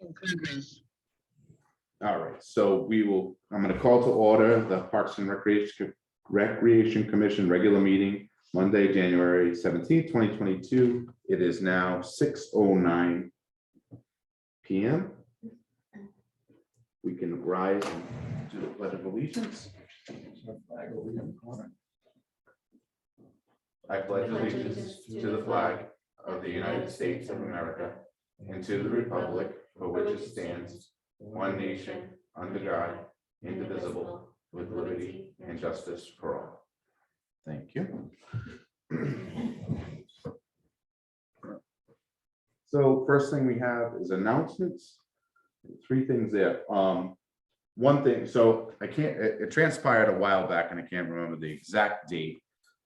In progress. All right, so I'm going to call to order the Parks and Recreation Commission regular meeting, Monday, January 17th, 2022. It is now 6:09 p.m. We can rise and do the Pledge of Allegiance. I pledge allegiance to the flag of the United States of America and to the republic for which it stands, one nation, under God, indivisible, with liberty and justice for all. Thank you. So first thing we have is announcements. Three things there. One thing, so it transpired a while back and I can't remember the exact date.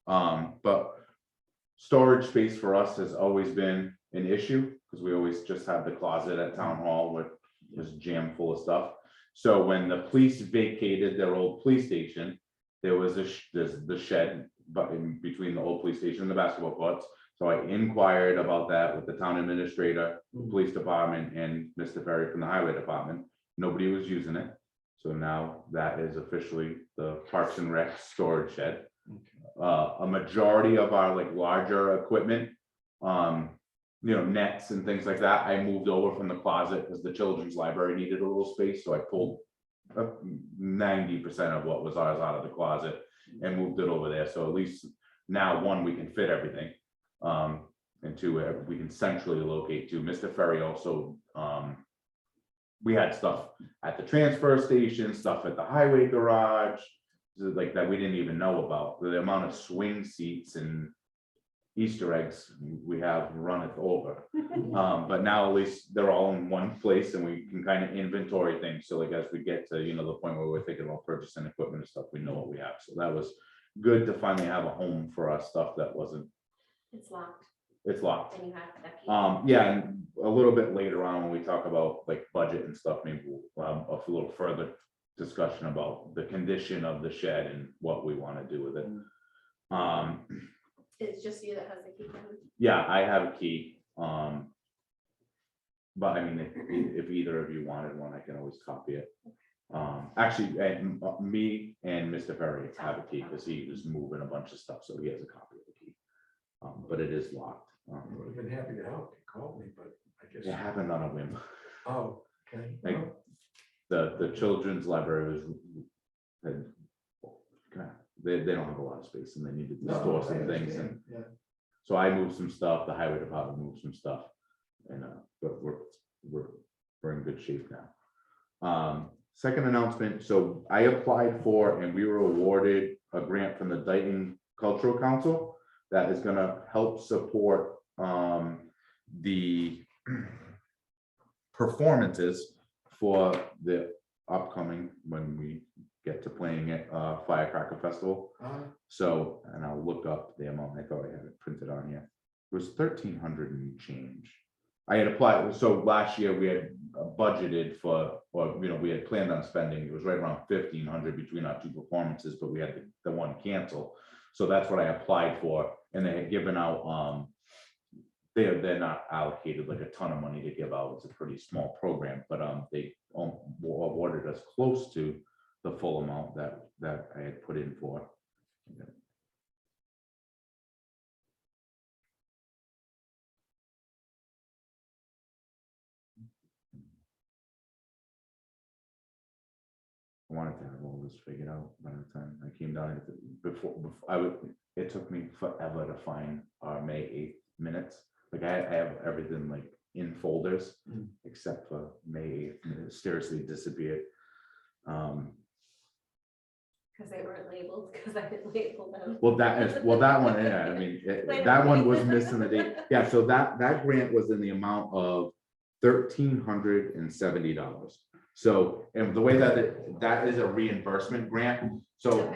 But storage space for us has always been an issue because we always just have the closet at town hall with just jammed full of stuff. So when the police vacated their old police station, there was the shed, but in between the old police station and the basketball courts. So I inquired about that with the town administrator, the police department, and Mr. Ferry from the highway department. Nobody was using it. So now that is officially the Parks and Rec storage shed. A majority of our larger equipment, nets and things like that, I moved over from the closet because the children's library needed a little space. So I pulled 90% of what was ours out of the closet and moved it over there. So at least now, one, we can fit everything. And two, we can centrally locate too. Mr. Ferry also, we had stuff at the transfer station, stuff at the highway garage, like that we didn't even know about. The amount of swing seats and Easter eggs we have run it over. But now at least they're all in one place and we can kind of inventory things. So as we get to, the point where we're thinking about purchasing equipment and stuff, we know what we have. So that was good to finally have a home for our stuff that wasn't. It's locked. It's locked. And you have that key. Yeah, and a little bit later on when we talk about budget and stuff, maybe we'll have a little further discussion about the condition of the shed and what we want to do with it. It's just you that has the key. Yeah, I have a key. But I mean, if either of you wanted one, I can always copy it. Actually, me and Mr. Ferry have a key because he was moving a bunch of stuff, so he has a copy of the key. But it is locked. I would have been happy to help. You called me, but I guess. It happened on a whim. Oh, okay. Like, the children's library they don't have a lot of space and they needed to store some things, and so I moved some stuff, the highway department moved some stuff, and but we're in good shape now. Second announcement, so I applied for and we were awarded a grant from the Dayton Cultural Council that is going to help support the performances for the upcoming, when we get to playing at Firecracker Festival. So, and I'll look up the amount. I thought I had it printed on here. It was 1,300 and change. I had applied. So last year we had budgeted for, or we had planned on spending. It was right around 1,500 between our two performances, but we had the one cancel. So that's what I applied for, and they had given out. They're not allocated a ton of money to give out. It's a pretty small program, but they awarded us close to the full amount that I had put in for. I wanted to have all this figured out by the time I came down. It took me forever to find our May 8th minutes. I have everything in folders except for May 8th, and it seriously disappeared. Because they weren't labeled, because I didn't label them. That one, yeah, I mean, that one was missing the date. Yeah, so that grant was in the amount of $1,370. So, and the way that is a reimbursement grant. So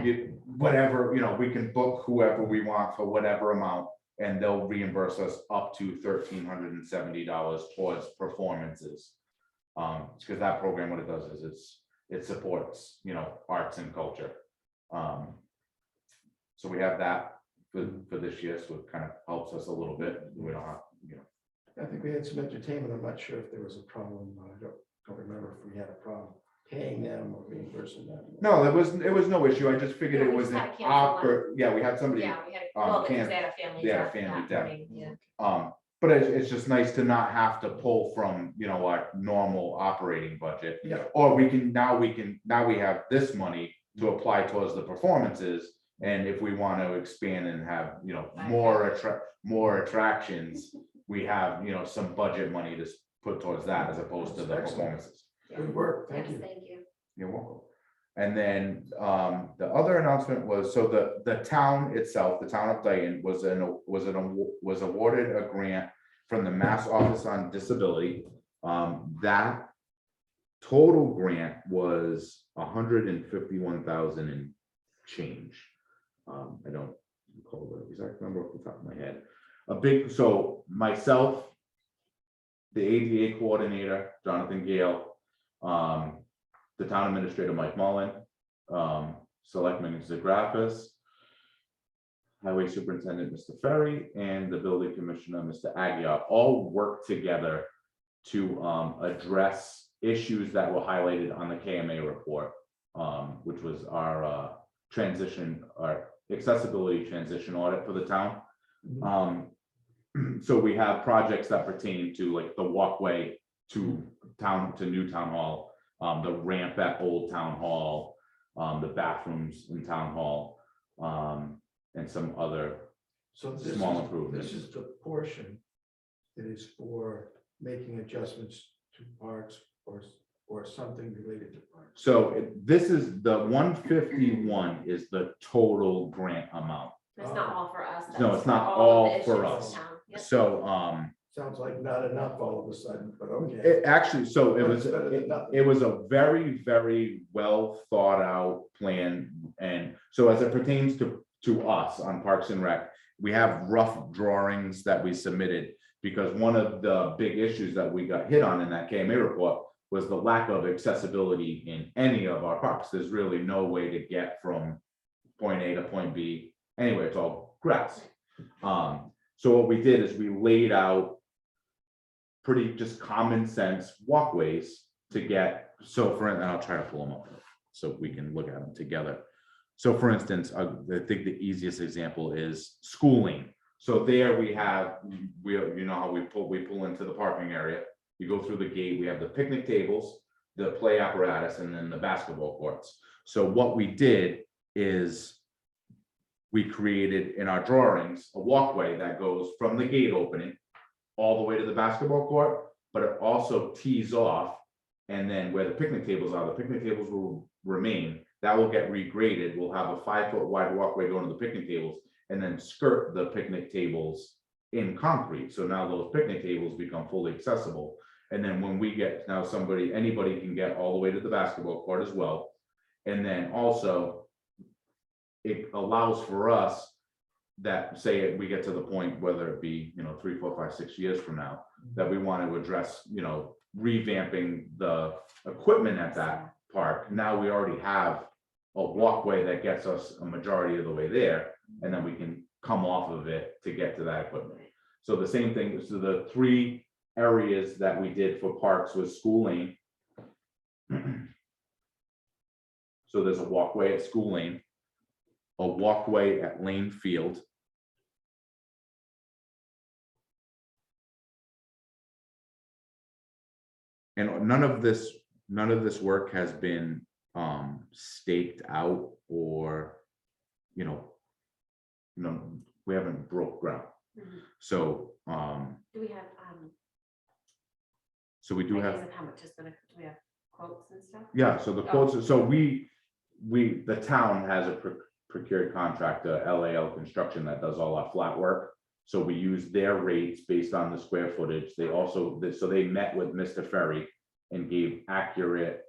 whatever, we can book whoever we want for whatever amount, and they'll reimburse us up to $1,370 towards performances. Because that program, what it does is it supports, arts and culture. So we have that for this year, so it kind of helps us a little bit. We don't have, I think we had some entertainment. I'm not sure if there was a problem. I don't remember if we had a problem paying them or reimbursing them. No, it was no issue. I just figured Yeah, it we was just an had to cancel one. yeah, we had somebody, Yeah, we had, well, because can't- they had a family they had a death family that death. morning, yeah. but it's just nice to not have to pull from, our normal operating budget. Yeah. Or now we have this money to apply towards the performances. And if we want to expand and have, more attractions, we have, some budget money to put towards that as opposed to the Excellent. performances. Good work. Thank Yes, you. thank you. You're welcome. And then the other announcement was, so the town itself, the town of Dayton was awarded a grant from the Mass Office on Disability. That total grant was $151,000 and change. I don't recall the exact number off the top of my head. So myself, the ADA coordinator, Jonathan Gale, the town administrator, Mike Mullen, Selectman Zagrafis, Highway Superintendent, Mr. Ferry, and the Building Commissioner, Mr. Aguirre, all worked together to address issues that were highlighted on the KMA report, which was our accessibility transition audit for the town. So we have projects that pertain to like the walkway to new town hall, the ramp at Old Town Hall, the bathrooms in Town Hall, and some other So small improvements. this is the portion that is for making adjustments to parks or something related to parks. So this is the 151 is the total grant amount. It's not all for us. No, that's it's not of the all issues for in us. town. Yep. So Sounds like not enough all of a sudden, but okay. it actually, so it But was, it's better than nothing. it was a very, very well thought out plan. And so as it pertains to us on Parks and Rec, we have rough drawings that we submitted because one of the big issues that we got hit on in that KMA report was the lack of accessibility in any of our parks. There's really no way to get from point A to point B. Anyway, it's all grass. So what we did is we laid out pretty just common sense walkways to get, and I'll try to pull them up so we can look at them together. So for instance, I think the easiest example is schooling. So there we have, how we pull into the parking area, you go through the gate, we have the picnic tables, the play apparatus, and then the basketball courts. So what we did is we created in our drawings a walkway that goes from the gate opening all the way to the basketball court, but it also tees off. And then where the picnic tables are, the picnic tables will remain. That will get regraded. We'll have a 5-foot wide walkway going to the picnic tables and then skirt the picnic tables in concrete. So now those picnic tables become fully accessible. And then when we get, now anybody can get all the way to the basketball court as well. And then also it allows for us that say we get to the point, whether it be, 3, 4, 5, 6 years from now, that we want to address, revamping the equipment at that park. Now we already have a walkway that gets us a majority of the way there, and then we can come off of it to get to that equipment. So the same thing, so the 3 areas that we did for parks was School Lane. So there's a walkway at School Lane, a walkway at Lane Field. And none of this work has been staked out or, we haven't broke ground. Mhm. So, Do we have, so we do ideas have, of how much is gonna, do we have quotes and stuff? yeah, so the quotes, so the town has a procured contractor, LAL Construction, that does all our flat work. So we use their rates based on the square footage. They also, so they met with Mr. Ferry and gave accurate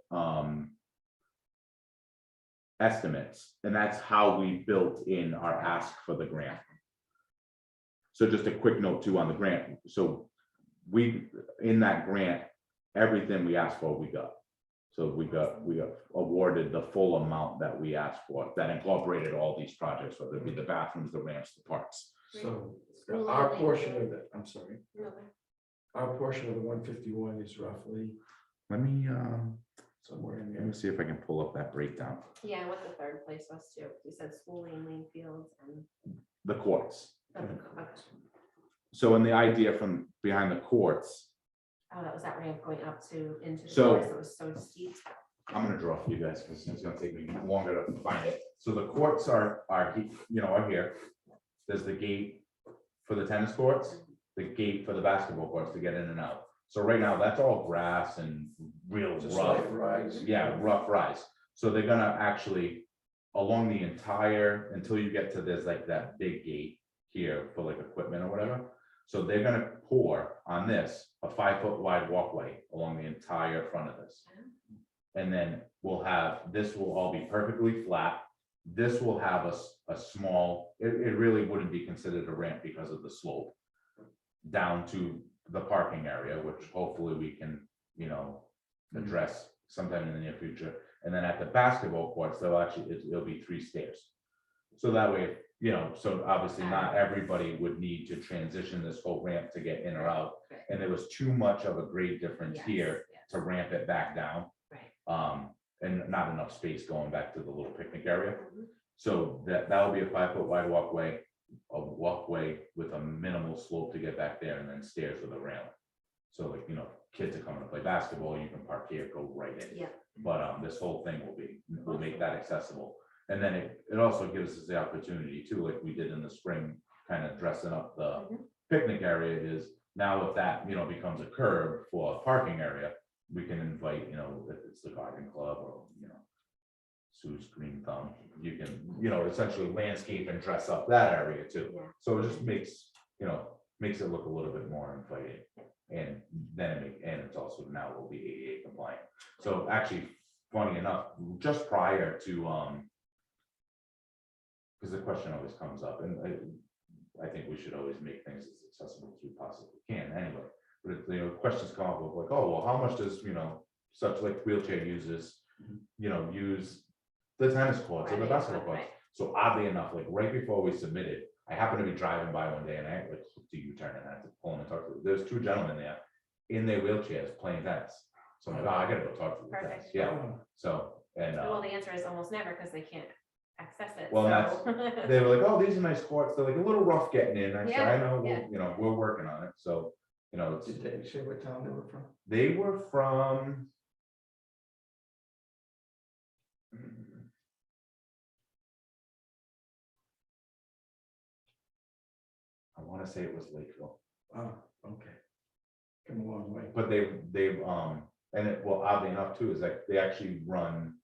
estimates. And that's how we built in our ask for the grant. So just a quick note too on the grant. So in that grant, everything we asked for, we got. So we got awarded the full amount that we asked for, that incorporated all these projects, whether it be the bathrooms, the ramps, the parks. So School our Lane. portion of it, I'm sorry. No, our portion of the 151 is roughly Let me, somewhere in let there. me see if I can pull up that breakdown. Yeah, and what the third place was too. You said School Lane Fields and. The courts. Okay. So in the idea from behind the courts, Oh, that was that ramp going up to into the So- course. It was so steep. I'm gonna draw for you guys because it's gonna take me longer to find it. So the courts are here. There's the gate for the tennis courts, the gate for the basketball courts to get in and out. So right now, that's all grass and real It's a rough. slight rise. Yeah, rough rise. So they're gonna actually, along the entire, until you get to, there's like that big gate here for like equipment or whatever. So they're gonna pour on this, a 5-foot wide walkway along the entire front of this. And then we'll have, this will all be perfectly flat. This will have a small, it really wouldn't be considered a ramp because of the slope down to the parking area, which hopefully we can, address sometime in the near future. And then at the basketball courts, it'll be 3 stairs. So that way, so obviously not everybody would need to transition this whole ramp to get in or out. Right. And there was too much of a grade difference Yes, here yes. to ramp it back down. Right. And not enough space going back to the little picnic area. Mhm. So that'll be a 5-foot wide walkway, a walkway with a minimal slope to get back there, and then stairs with a railing. So like, kids are coming to play basketball, you can park here, go right in. Yeah. But this whole thing will make that accessible. And then it also gives us the opportunity too, like we did in the spring, kind of dressing up the Mhm. picnic area is now if that, becomes a curb for a parking area, we can invite, if it's the garden club or, Sue's Green Thumb, you can, essentially landscape and dress up that area too. Yeah. So it just makes it look a little bit more inviting. And then and it's also now will be ADA compliant. So actually, funny enough, just prior to, because the question always comes up, and I think we should always make things as accessible as we possibly can anyway. But if, questions come up of like, oh, well, how much does, such like wheelchair users, use the tennis courts or the Right, basketball courts? right. So oddly enough, like right before we submitted, I happened to be driving by one day and I like do U-turn and I had to pull in and talk to them. There's 2 gentlemen there in their wheelchairs playing tennis. So I'm like, oh, I gotta go talk to the guys. Perfect. Yeah. Oh, So, and Well, the answer is almost never because they can't access it. Well, so. they were like, oh, these are nice courts. They're like a little rough getting in. I said, Yeah, I know, yeah. we're working on it. So, it's, Did they say what town they were from? they were from. I want to say it was Lakeville, Oh, okay. Come a long way. but they've, and it, well, oddly enough too, is like they actually run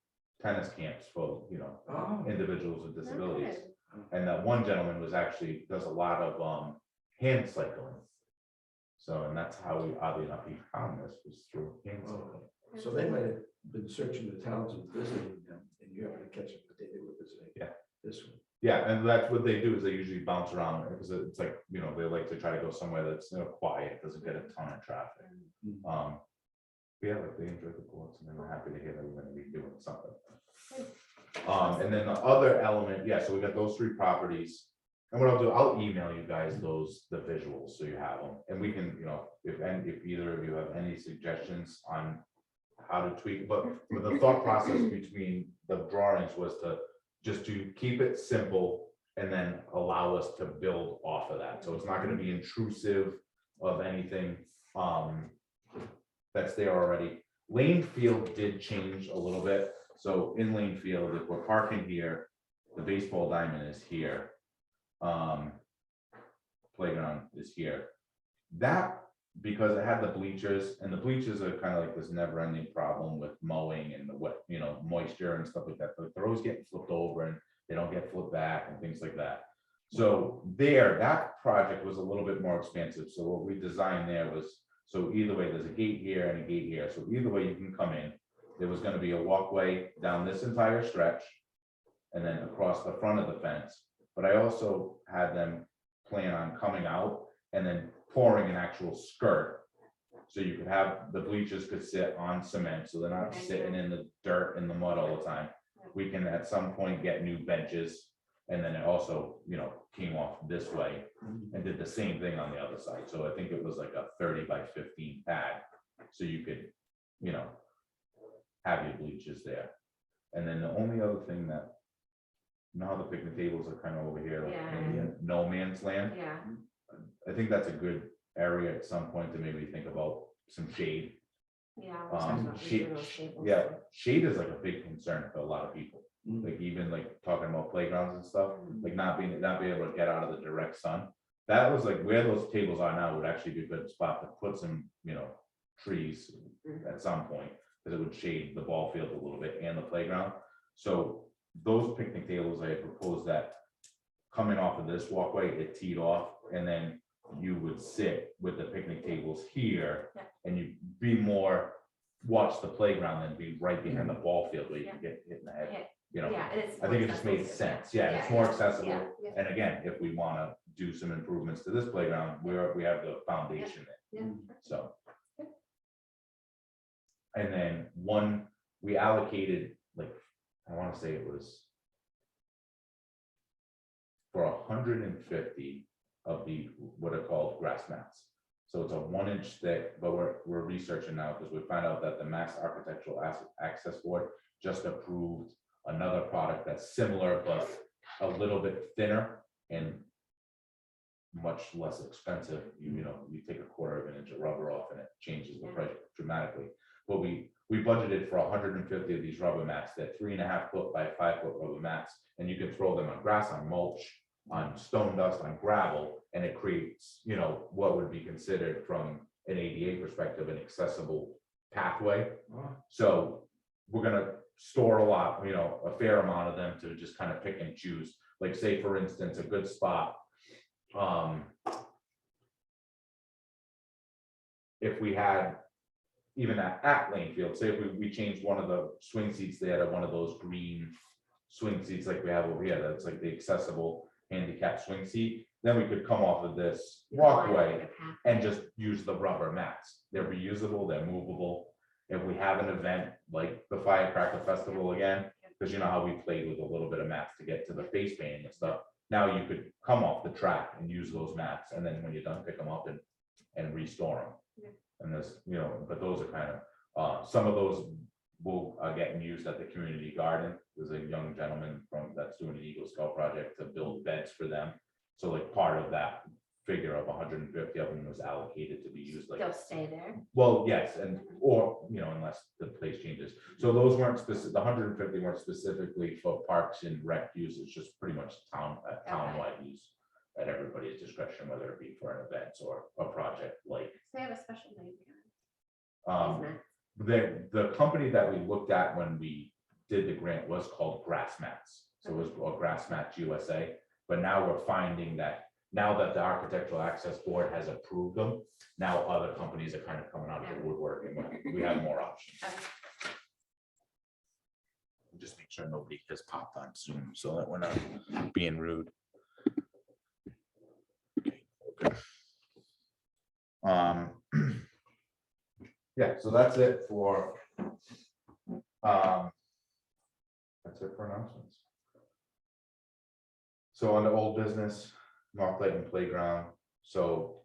tennis camps for, Oh, individuals with disabilities. Okay. And that one gentleman was actually, does a lot of, hand cycling. So, and that's how we, oddly enough, he found this was through hand cycling. so they might have been searching the towns and visiting them, and you happen to catch them the day they were visiting. Yeah. This one. Yeah, and that's what they do is they usually bounce around because it's like, they like to try to go somewhere that's quiet, doesn't get a ton of traffic. Mm. Yeah, like they enjoy the courts and they were happy to hear that we're gonna be doing something. And then the other element, yeah, so we got those 3 properties. And what I'll do, I'll email you guys the visuals so you have them. And we can, if either of you have any suggestions on how to tweak, but the thought process between the drawings was to keep it simple and then allow us to build off of that. So it's not gonna be intrusive of anything that's there already. Lane Field did change a little bit. So in Lane Field, if we're parking here, the baseball diamond is here. Playground is here. That, because it had the bleachers, and the bleachers are kind of like this never-ending problem with mowing and the wet, moisture and stuff like that. But they're always getting flipped over and they don't get flipped back and things like that. So that project was a little bit more expansive. So what we designed there was, so either way, there's a gate here and a gate here. So either way you can come in. There was going to be a walkway down this entire stretch and then across the front of the fence. But I also had them plan on coming out and then pouring an actual skirt. So you could have, the bleachers could sit on cement, so they're not sitting in the dirt and the mud all the time. We can at some point get new benches And then it also, came off this way and did the same thing on the other side. So I think it was like a 30 by 15 pad. So you could, have your bleachers there. And then the only other thing that, how the picnic tables are kind of over here, like in no man's land. Yeah, I think that's a good area at some point to maybe think about some shade. yeah. we're talking about Shade, regional tables. yeah, shade is like a big concern for a lot of people. Like even like talking about playgrounds and stuff, like not being able to get out of the direct sun. That was like where those tables are now would actually be a good spot to put some, trees at some point, because it would shade the ball field a little bit and the playground. So those picnic tables, I proposed that coming off of this walkway, it teed off, and then you would sit with the picnic tables here, and you'd be more watch the playground than be right behind the ball field where you can get hit in the head. Yeah, and it's I think it just made sense. Yeah, it's more accessible. Yeah. And again, if we want to do some improvements to this playground, we have the foundation there. Yeah. So. And then we allocated, like, I want to say it was for 150 of the, what are called grass mats. So it's a 1-inch thick, but we're researching now because we found out that the Mass Architectural Access Board just approved another product that's similar, but a little bit thinner and much less expensive. You take a 1/4 inch of rubber off and it changes the price dramatically. But we budgeted for 150 of these rubber mats. They're 3.5 foot by 5 foot rubber mats, and you can throw them on grass, on mulch, on stone dust, on gravel, and it creates, what would be considered from an ADA perspective, an accessible pathway. So we're gonna store a lot, a fair amount of them to just kind of pick and choose. Like say, for instance, a good spot. If we had even at Lanefield, say if we changed one of the swing seats there to one of those green swing seats like we have over here, that's like the accessible handicap swing seat, then we could come off of this walkway and just use the rubber mats. They're reusable, they're movable. If we have an event like the Firecracker Festival again, because you know how we played with a little bit of mats to get to the face painting and stuff, now you could come off the track and use those mats, and then when you're done, pick them up and restore them. And this, but those are kind of, some of those will getting used at the community garden. There's a young gentleman that's doing an Eagle Scout project to build beds for them. So like part of that figure of 150 of them was allocated to be used like. They'll stay there. Well, yes, or, unless the place changes. So those weren't specific, the 150 weren't specifically for parks and rec use. It's just pretty much townwide use at everybody's discretion, whether it be for an event or a project like. They have a special name. The company that we looked at when we did the grant was called Grass Mats. So it was called Grass Mats USA. But now we're finding that now that the Architectural Access Board has approved them, now other companies are kind of coming out of the woodwork and we have more options. Just make sure nobody has popped on Zoom so that we're not being rude. Okay. Yeah, so that's it for announcements. So on the old business, North Dayton Playground. So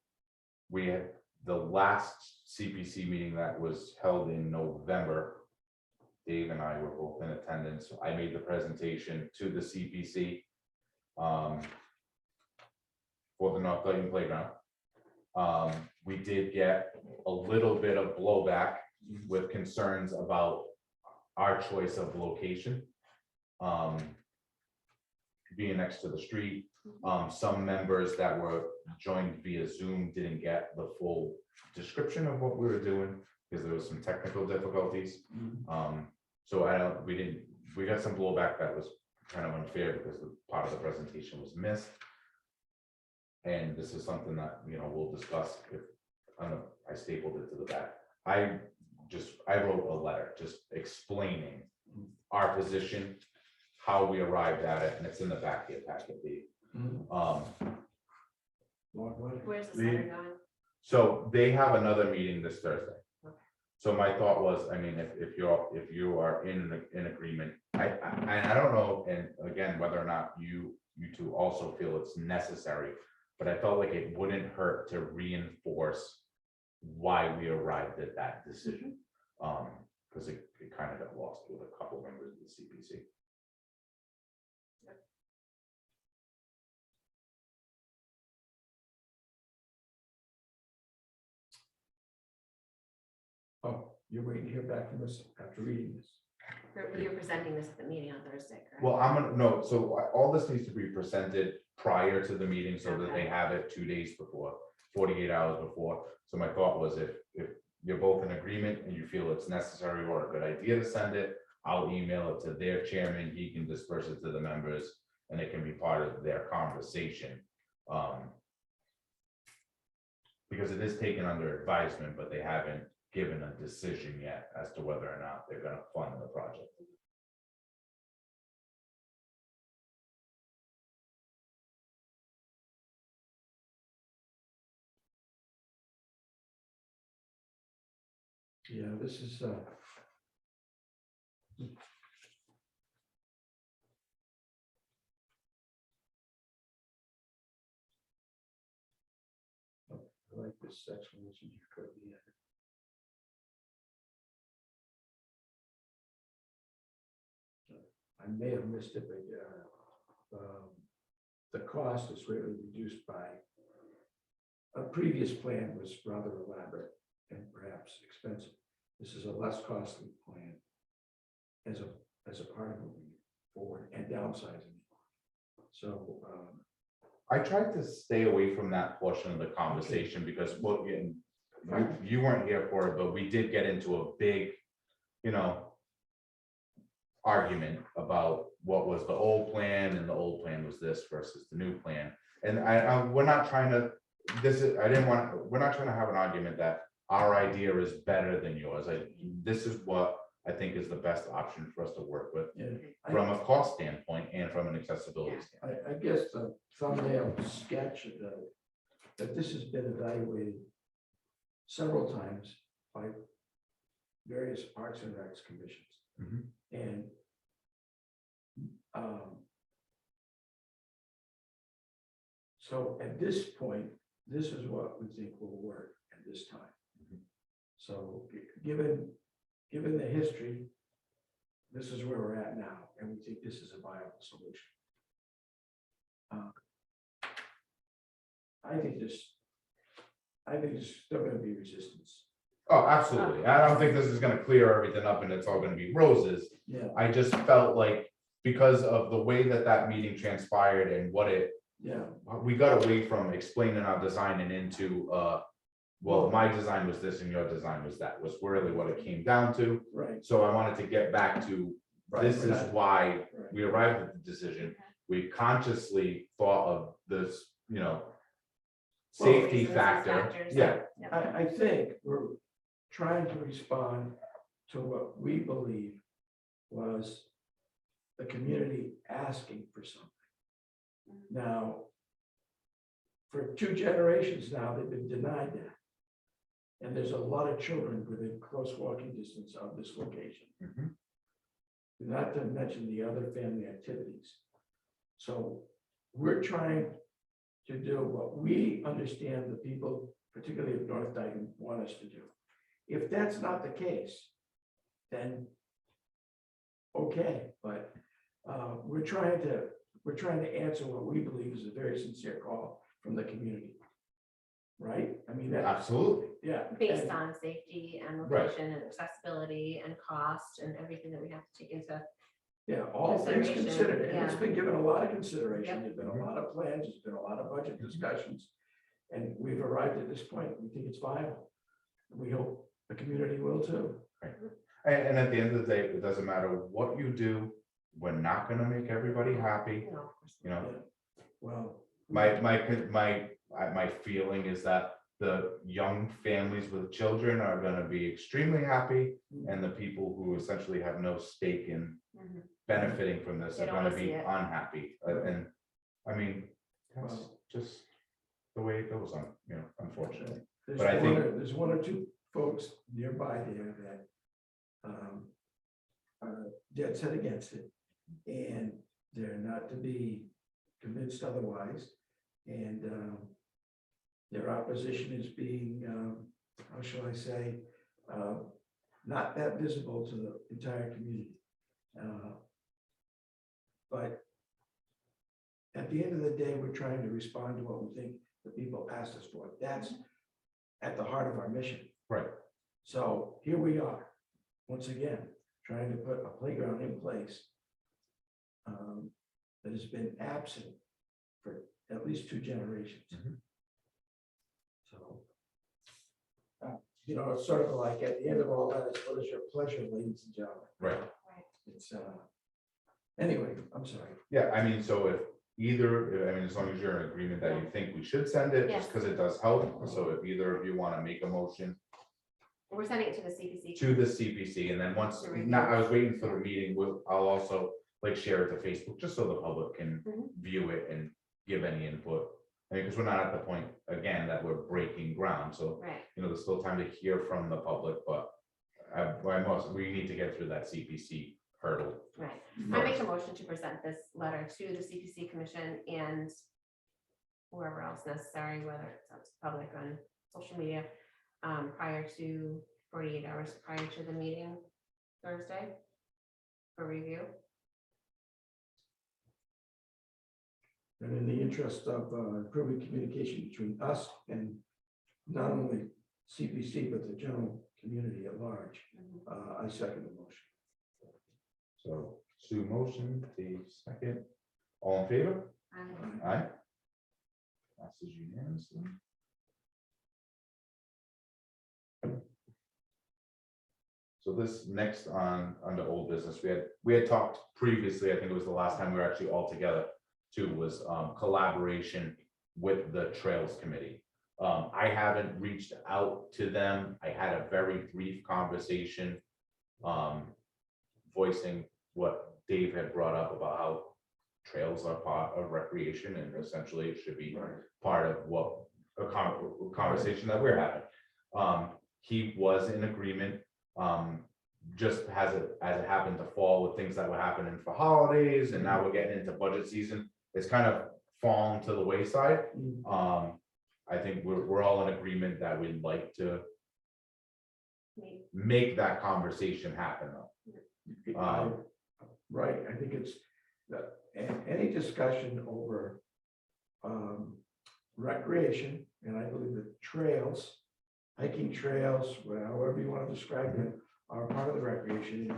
we had the last CPC meeting that was held in November. Dave and I were both in attendance. I made the presentation to the CPC for the North Dayton Playground. We did get a little bit of blowback with concerns about our choice of location. Being next to the street. Some members that were joined via Zoom didn't get the full description of what we were doing because there was some technical difficulties. So we got some blowback that was kind of unfair because the part of the presentation was missed. And this is something that, we'll discuss if, I stapled it to the back. I wrote a letter just explaining our position, how we arrived at it, and it's in the back of your packet, Dave. Where's the letter going? So they have another meeting this Thursday. So my thought was, I mean, if you are in agreement, I don't know, and again, whether or not you two also feel it's necessary, but I felt like it wouldn't hurt to reinforce why we arrived at that decision. Because it kind of got lost with a couple members of the CPC. Oh, you're waiting to hear back from us after reading this. You're presenting this at the meeting on Thursday, correct? Well, I'm gonna, no, so all this needs to be presented prior to the meeting so that they Okay. have it 2 days before, 48 hours before. So my thought was if you're both in agreement and you feel it's necessary or a good idea to send it, I'll email it to their chairman, he can disperse it to the members, and it can be part of their conversation. Because it is taken under advisement, but they haven't given a decision yet as to whether or not they're gonna fund the project. Yeah, this is, I like this section, which you could be in. I may have missed it, but the cost is really reduced by, a previous plan was rather elaborate and perhaps expensive. This is a less costly plan as a part of moving forward and downsizing. So, I tried to stay away from that portion of the conversation because you weren't here for it, but we did get into a big, argument about what was the old plan, and the old plan was this versus the new plan. And we're not trying to, we're not trying to have an argument that our idea is better than yours. This is what I think is the best option for us to work with yeah, from a cost standpoint and from an accessibility standpoint. I guess the thumbnail sketch that this has been evaluated several times by various Parks and Recs commissions. Mhm. And so at this point, this is what we think will work at this time. Mhm. So given the history, this is where we're at now, and we think this is a viable solution. I think there's still gonna be resistance. Oh, absolutely. I don't think this is gonna clear everything up and it's all gonna be roses. Yeah, I just felt like because of the way that meeting transpired and yeah, we got away from explaining our design and into, well, my design was this and your design was that, was really what it came down to. right. So I wanted to get back to, this is why Right. we arrived at the decision. We consciously thought of this, safety Reasons and factor. factors, Yeah, I think we're trying to respond to what we believe was the community asking for something. Now, for 2 generations now, they've been denied that. And there's a lot of children within close walking distance of this location, Mhm. not to mention the other family activities. So we're trying to do what we understand the people, particularly of North Dayton, want us to do. If that's not the case, then okay, but we're trying to answer what we believe is a very sincere call from the community. Right? I mean, that's, absolutely. yeah. Based and- on safety and Right. location and accessibility and cost and everything that we have to take into. Yeah, all things Consideration, considered, and it's yeah. been given a lot of consideration, Yep. there's been a lot of plans, there's been a lot of budget discussions. And we've arrived at this point, we think it's viable. We hope the community will too. And at the end of the day, it doesn't matter what you do, we're not gonna make everybody happy, No, you know. Yeah. Well. My feeling is that the young families with children are gonna be extremely happy, and the people who essentially have no stake in Mhm. benefiting from this They are don't gonna wanna be see it. unhappy. And I mean, that's Well- just the way it goes on, unfortunately. There's But I think- there's 1 or 2 folks nearby there that are dead set against it, and they're not to be convinced otherwise. And their opposition is being, how shall I say, not that visible to the entire community. But at the end of the day, we're trying to respond to what we think the people asked us for. That's at the heart of our mission. Right. So here we are, once again, trying to put a playground in place that has been absent for at least 2 generations. Mhm. So, it's sort of like at the end of all that, it's what is your pleasure, ladies and gentlemen? Right. It's, anyway, I'm sorry. Yeah, I mean, so if either, I mean, as long as you're in agreement that you think we should send it, just Yes. because it does help. So if either of you want to make a motion We're sending it to the CPC. to the CPC, and then once, To review. now, I was waiting for the meeting, I'll also like share it to Facebook, just so the public can Mhm. view it and give any input. I mean, because we're not at the point, again, that we're breaking ground, so, Right, there's still time to hear from the public, but we need to get through that CPC hurdle. right. I make a motion to present this letter to the CPC Commission and whoever else necessary, whether it's up to the public on social media, prior to 48 hours prior to the meeting Thursday for review. And in the interest of improving communication between us and not only CPC, but the general community at large, I second the motion. So Sue motion, the second, all in favor? Aye. Passes unanimously. So this next under old business, we had talked previously, I think it was the last time we were actually all together too, was collaboration with the Trails Committee. I haven't reached out to them. I had a very brief conversation voicing what Dave had brought up about how trails are part of recreation, and essentially it should be part of what a conversation that we're having. He was in agreement, just as it happened to fall with things that were happening for holidays, and now we're getting into budget season. It's kind of fallen to the wayside. I think we're all in agreement that we'd like to make that conversation happen though. Right, I think it's that any discussion over recreation, and I believe that trails, hiking trails, however you want to describe it, are part of the recreation.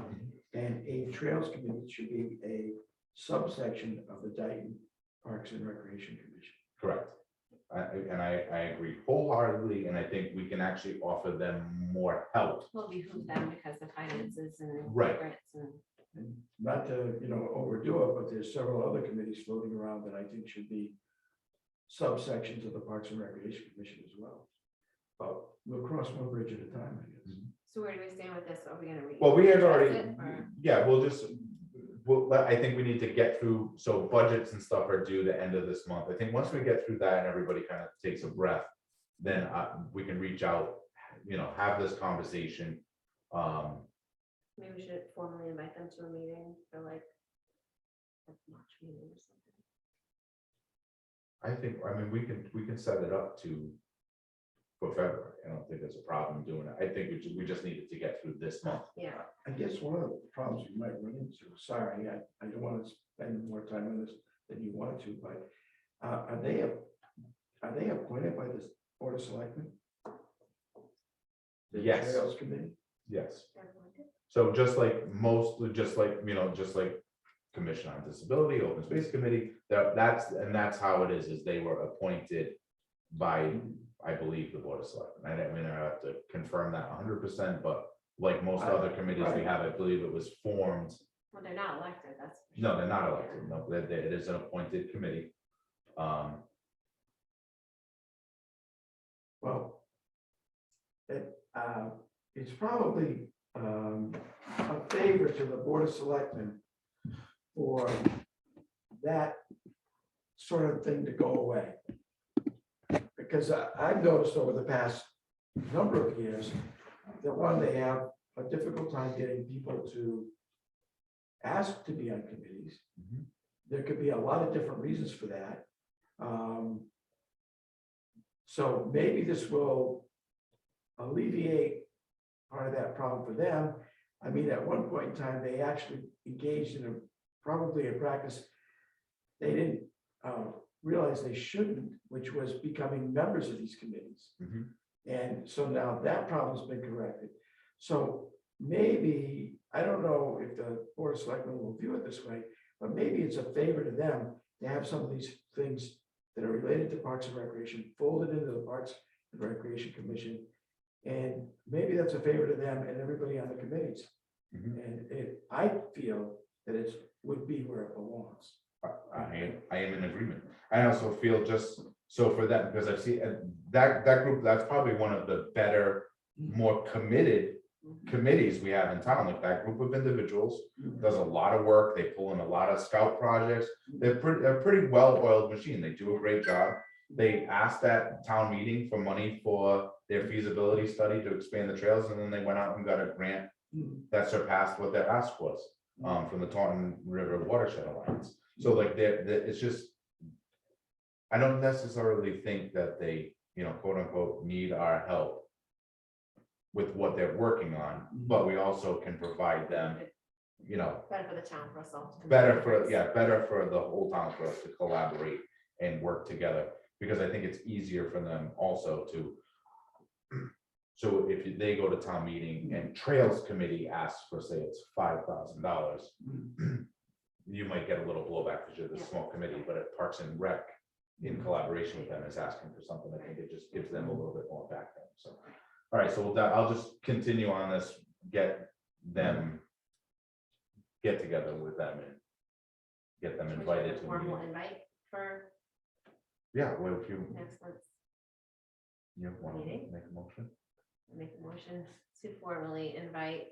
And a trails committee should be a subsection of the Dayton Parks and Recreation Commission. Correct. I agree wholeheartedly, and I think we can actually offer them more help. Will behoove them because of finances and Right. grants And not to, overdo it, but there's several other committees floating around that I think should be subsections of the Parks and Recreation Commission as well. But we'll cross one bridge at a time, I guess. So where do we stand with this? Are we gonna read? Well, we had already, it, or- yeah, I think we need to get through, so budgets and stuff are due the end of this month. I think once we get through that and everybody kind of takes a breath, then we can reach out, have this conversation. Maybe we should formally invite them to a meeting for like a March meeting or something. I mean, we can set it up for February. I don't think there's a problem doing it. I think we just needed to get through this month. Yeah, I guess one of the problems you might run into, sorry, I don't want to spend more time on this than you want to, but are they appointed by the Board of Selectmen? The Yes. Trails Committee? Yes. they're appointed. So just like Commission on Disability, Open Space Committee, that's how it is they were appointed by, I believe, the Board of Selectmen. I have to confirm that 100%, but like most other committees we have, I believe it was formed. Well, they're not elected, that's. for No, sure. they're not elected. No, it is an appointed committee. Well, it's probably a favor to the Board of Selectmen for that sort of thing to go away. Because I've noticed over the past number of years that one, they have a difficult time getting people to ask to be on committees. Mhm. There could be a lot of different reasons for that. So maybe this will alleviate part of that problem for them. I mean, at one point in time, they actually engaged in probably a practice they didn't realize they shouldn't, which was becoming members of these committees. Mhm. And so now that problem's been corrected. So maybe, I don't know if the Board of Selectmen will view it this way, but maybe it's a favor to them to have some of these things that are related to Parks and Recreation folded into the Parks and Recreation Commission. And maybe that's a favor to them and everybody on the committees. Mhm. And I feel that it would be where it belongs. I am in agreement. I also feel just so for that, because I see that group, that's probably one of the better, more committed committees we have in town. Like that group of individuals does a lot of work. They pull in a lot of scout projects. They're a pretty well-oiled machine. They do a great job. They asked at town meeting for money for their feasibility study to expand the trails, and then they went out and got a grant that surpassed what their ask was from the Taunton River Watershed Alliance. So like it's just, I don't necessarily think that they, quote unquote, need our help with what they're working on, but we also can provide them, Better for the town for us all. better for the whole town for us to collaborate and work together, because I think it's easier for them also to. So if they go to town meeting and Trails Committee asks for, say, it's $5,000, you might get a little blowback because you're the small committee, but if Parks and Rec in collaboration with them is asking for something, I think it just gives them a little bit more background. So, all right, so I'll just continue on this, get together with them and get them invited to a Formal meeting. invite for Yeah, well, if you next month's want to meeting. make a motion. Make a motion to formally invite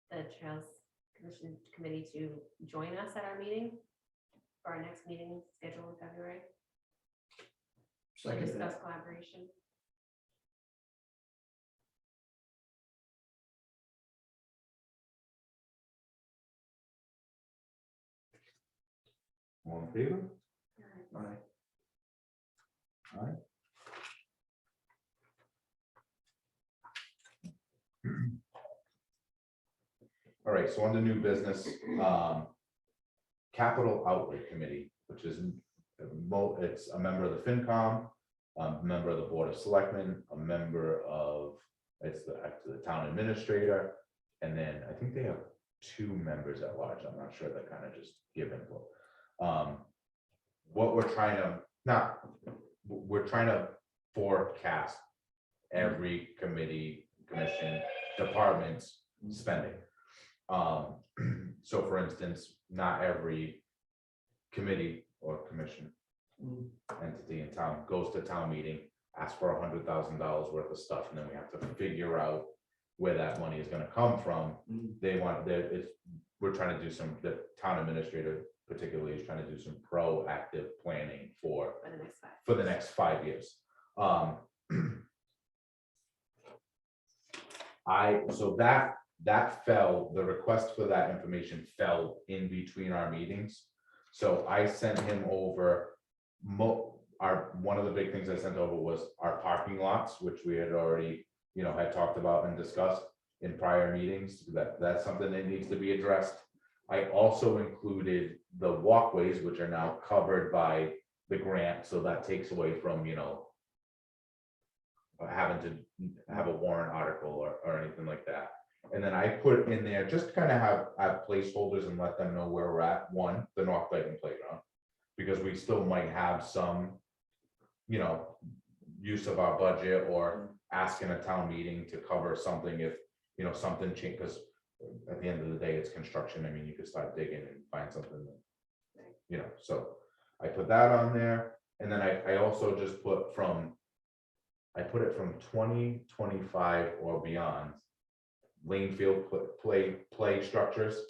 the Trails Commission Committee to join us at our meeting for our next meeting scheduled in February to Second discuss that. collaboration. All in favor? All right. All right. All right, so on to new business, Capital Outlay Committee, which is, it's a member of the FinCom, a member of the Board of Selectmen, a member of, it's the town administrator, and then I think they have 2 members at large. I'm not sure, they're kind of just given. What we're trying to forecast every committee, commission, department's spending. So for instance, not every committee or commission entity in town goes to town meeting, asks for $100,000 worth of stuff, and then we have to figure out where that money is going to come from. We're trying to do the town administrator particularly is trying to do some proactive planning for the next 5 years. So that fell, the request for that information fell in between our meetings. So I sent him over one of the big things I sent over was our parking lots, which we had already, had talked about and discussed in prior meetings. That's something that needs to be addressed. I also included the walkways, which are now covered by the grant. So that takes away from, having to have a warrant article or anything like that. And then I put in there, just kind of have placeholders and let them know where we're at. One, the North Dayton playground, because we still might have some, use of our budget or asking a town meeting to cover something if, something changes, because at the end of the day, it's construction. I mean, you could start digging and find something, so I put that on there. And then I also just I put it from 2025 or beyond, lane field play structures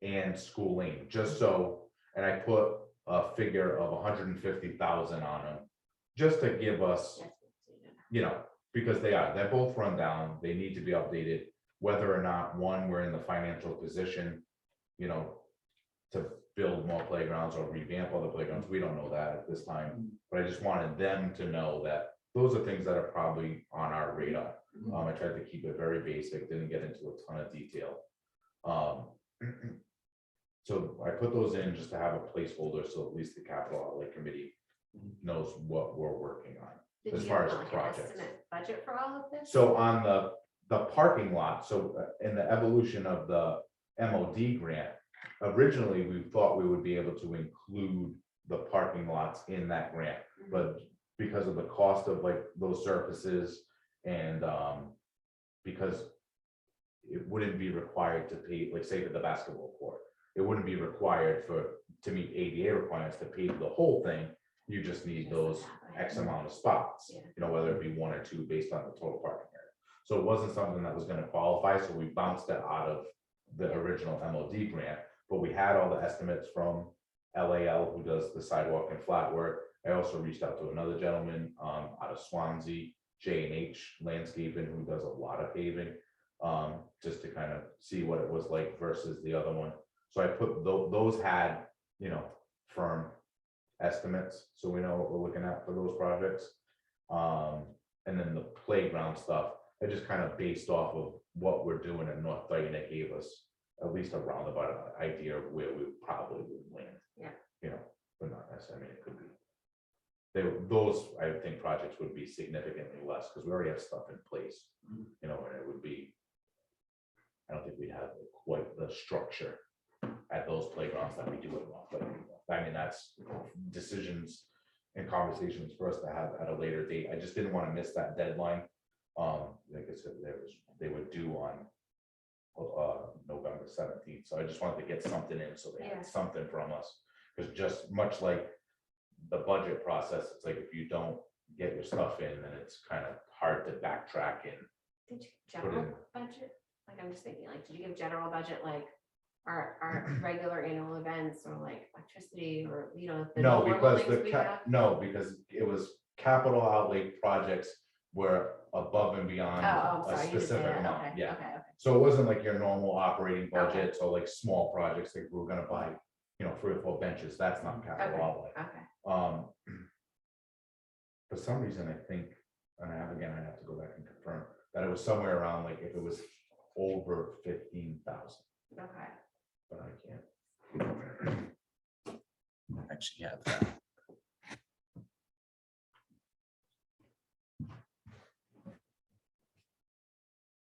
and school lane, just so, and I put a figure of 150,000 on them, just to give us, because they're both run down, they need to be updated, whether or not, one, we're in the financial position, you know, to build more playgrounds or revamp other playgrounds, we don't know that at this time, but I just wanted them to know that those are things that are probably on our radar. I tried to keep it very basic, didn't get into a ton of detail. So I put those in just to have a placeholder, so at least the capital outlay committee knows what we're working on. Did As you far give as like an projects. estimate budget for all of this? So on the parking lot, so in the evolution of the MOD grant, originally we thought we would be able to include the parking lots in that grant, but because of the cost of like those surfaces and because it wouldn't be required to pay, like say for the basketball court, it wouldn't be required to meet ADA requirements to pay for the whole thing. You just need those X amount of spots, Yeah. you know, whether it be one or two based on the total parking area. So it wasn't something that was gonna qualify, so we bounced it out of the original MOD grant, but we had all the estimates from LAL, who does the sidewalk and flat work. I also reached out to another gentleman out of Swansea, J&H Landscaping, who does a lot of paving, just to kind of see what it was like versus the other one. So I put those had, you know, firm estimates, so we know what we're looking at for those projects. And then the playground stuff, I just kind of based off of what we're doing in North Dayton, that gave us at least a roundabout idea of where we probably would land. Yeah. You know, but not necessarily, I mean, it could be. Those, I think, projects would be significantly less, because we already have stuff in place, you know, and it would be, I don't think we'd have quite the structure at those playgrounds that we do at North Dayton. I mean, that's decisions and conversations for us to have at a later date. I just didn't want to miss that deadline. Like I said, they were due on November 17th. So I just wanted to get something in, so they Yeah. had something from us. Because just much like the budget process, it's like if you don't get your stuff in, then it's kind of hard to backtrack in. Did you Put general in. budget? Like, I'm just thinking, like, did you give general budget, like our regular annual events, or like electricity, or, you know, the No, normal because things we have? because it was capital outlay projects were above and beyond Oh, I'm a sorry, you did say specific that. amount, Okay, yeah. okay. So it wasn't like your normal operating budgets or like small projects, like we were gonna buy, you know, 3 or 4 benches, that's not capital Okay. outlay. Okay. For some reason, I think, and I have to go back and confirm, that it was somewhere around, like, if it was over 15,000, Okay. but I can't. Actually have that.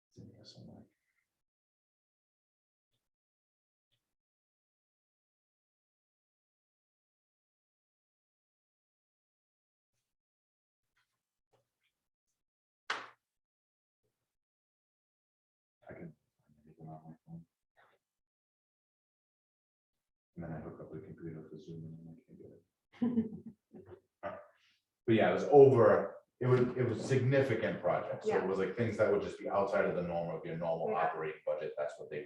It's in here somewhere. I can make it on my phone. And then I hook up the computer for Zoom and then I can get it. But yeah, it was significant projects. So it Yeah. was like things that would just be outside of the norm of your normal Yeah. operating budget. That's what they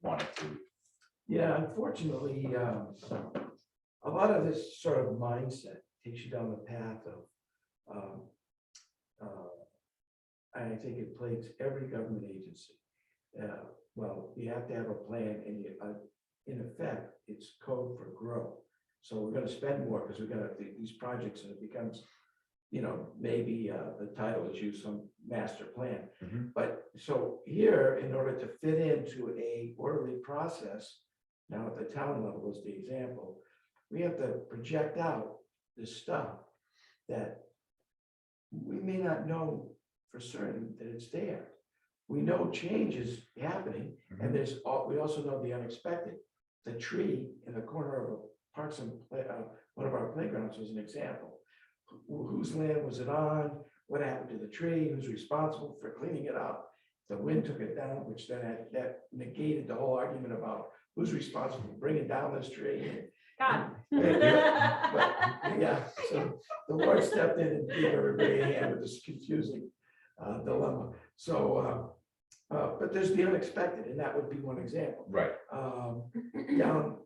wanted to. Yeah, unfortunately, a lot of this sort of mindset takes you down the path of, I think it plagues every government agency. Well, you have to have a plan, and in effect, it's code for growth. So we're gonna spend more because we're gonna, these projects, and it becomes, you know, maybe the title is used some master plan. Mhm. But so here, in order to fit into a orderly process, now at the town level is the example, we have to project out this stuff that we may not know for certain that it's there. We know change is happening, and we also know the unexpected. The tree in the corner of a parks and one of our playgrounds was an example. Whose land was it on? What happened to the tree? Who's responsible for cleaning it up? The wind took it down, which then that negated the whole argument about who's responsible for bringing down this tree. God. Yeah, so the Lord stepped in and gave everybody a hand with this confusing dilemma. So, but there's the unexpected, and that would be one example. Right. Down,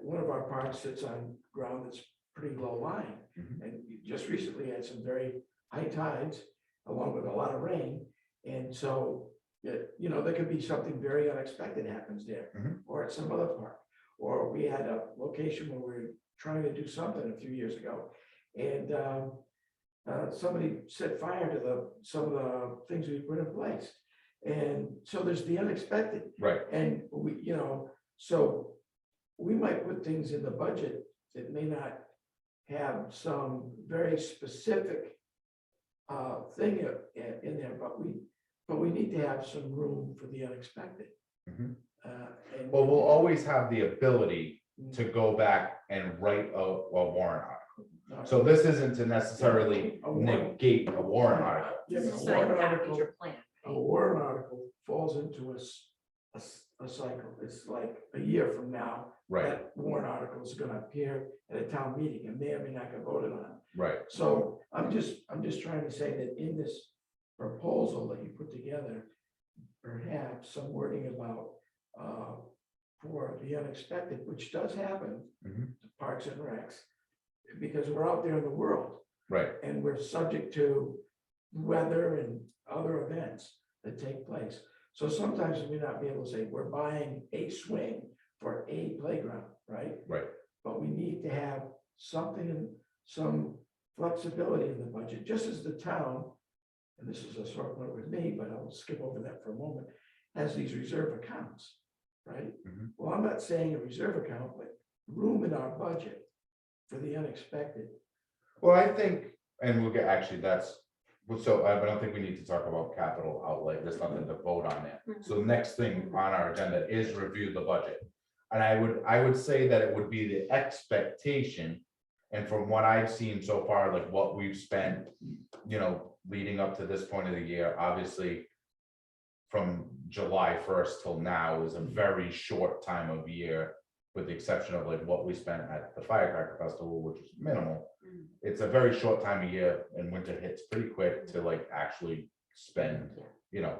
one of our parks sits on ground that's pretty low lying. Mhm. And you just recently had some very high tides along with a lot of rain. And so, you know, there could be something very unexpected happens there Mhm. or at some other park. Or we had a location where we were trying to do something a few years ago. And somebody set fire to some of the things we put in place. And so there's the unexpected. Right. And we, you know, so we might put things in the budget that may not have some very specific thing in there, but we need to have some room for the unexpected. Mhm. And Well, we'll always have the ability to go back and write a warrant article. So this isn't to necessarily A warrant. negate a warrant article. Yeah, This but is a like warrant that article, future plan. a warrant article falls into a cycle. It's like a year from now, Right, that warrant article is gonna appear at a town meeting and may or may not get voted on. right. So I'm just trying to say that in this proposal that you put together, perhaps some wording about for the unexpected, which does happen Mhm. to Parks and Recs, because we're out there in the world Right, and we're subject to weather and other events that take place. So sometimes we may not be able to say, we're buying a swing for a playground, right? right. But we need to have something, some flexibility in the budget, just as the town, and this is a sore point with me, but I'll skip over that for a moment, has these reserve accounts, right? Mhm. Well, I'm not saying a reserve account, but room in our budget for the unexpected. Well, I think, and we'll get, actually, that's, well, so I don't think we need to talk about capital outlay. There's nothing to vote on there. So the next thing on our agenda is review the budget. And I would say that it would be the expectation, and from what I've seen so far, like what we've spent, you know, leading up to this point of the year, obviously from July 1st till now is a very short time of year, with the exception of like what we spent at the Firecracker Festival, which was minimal. It's a very short time of year and winter hits pretty quick to like actually spend, you know,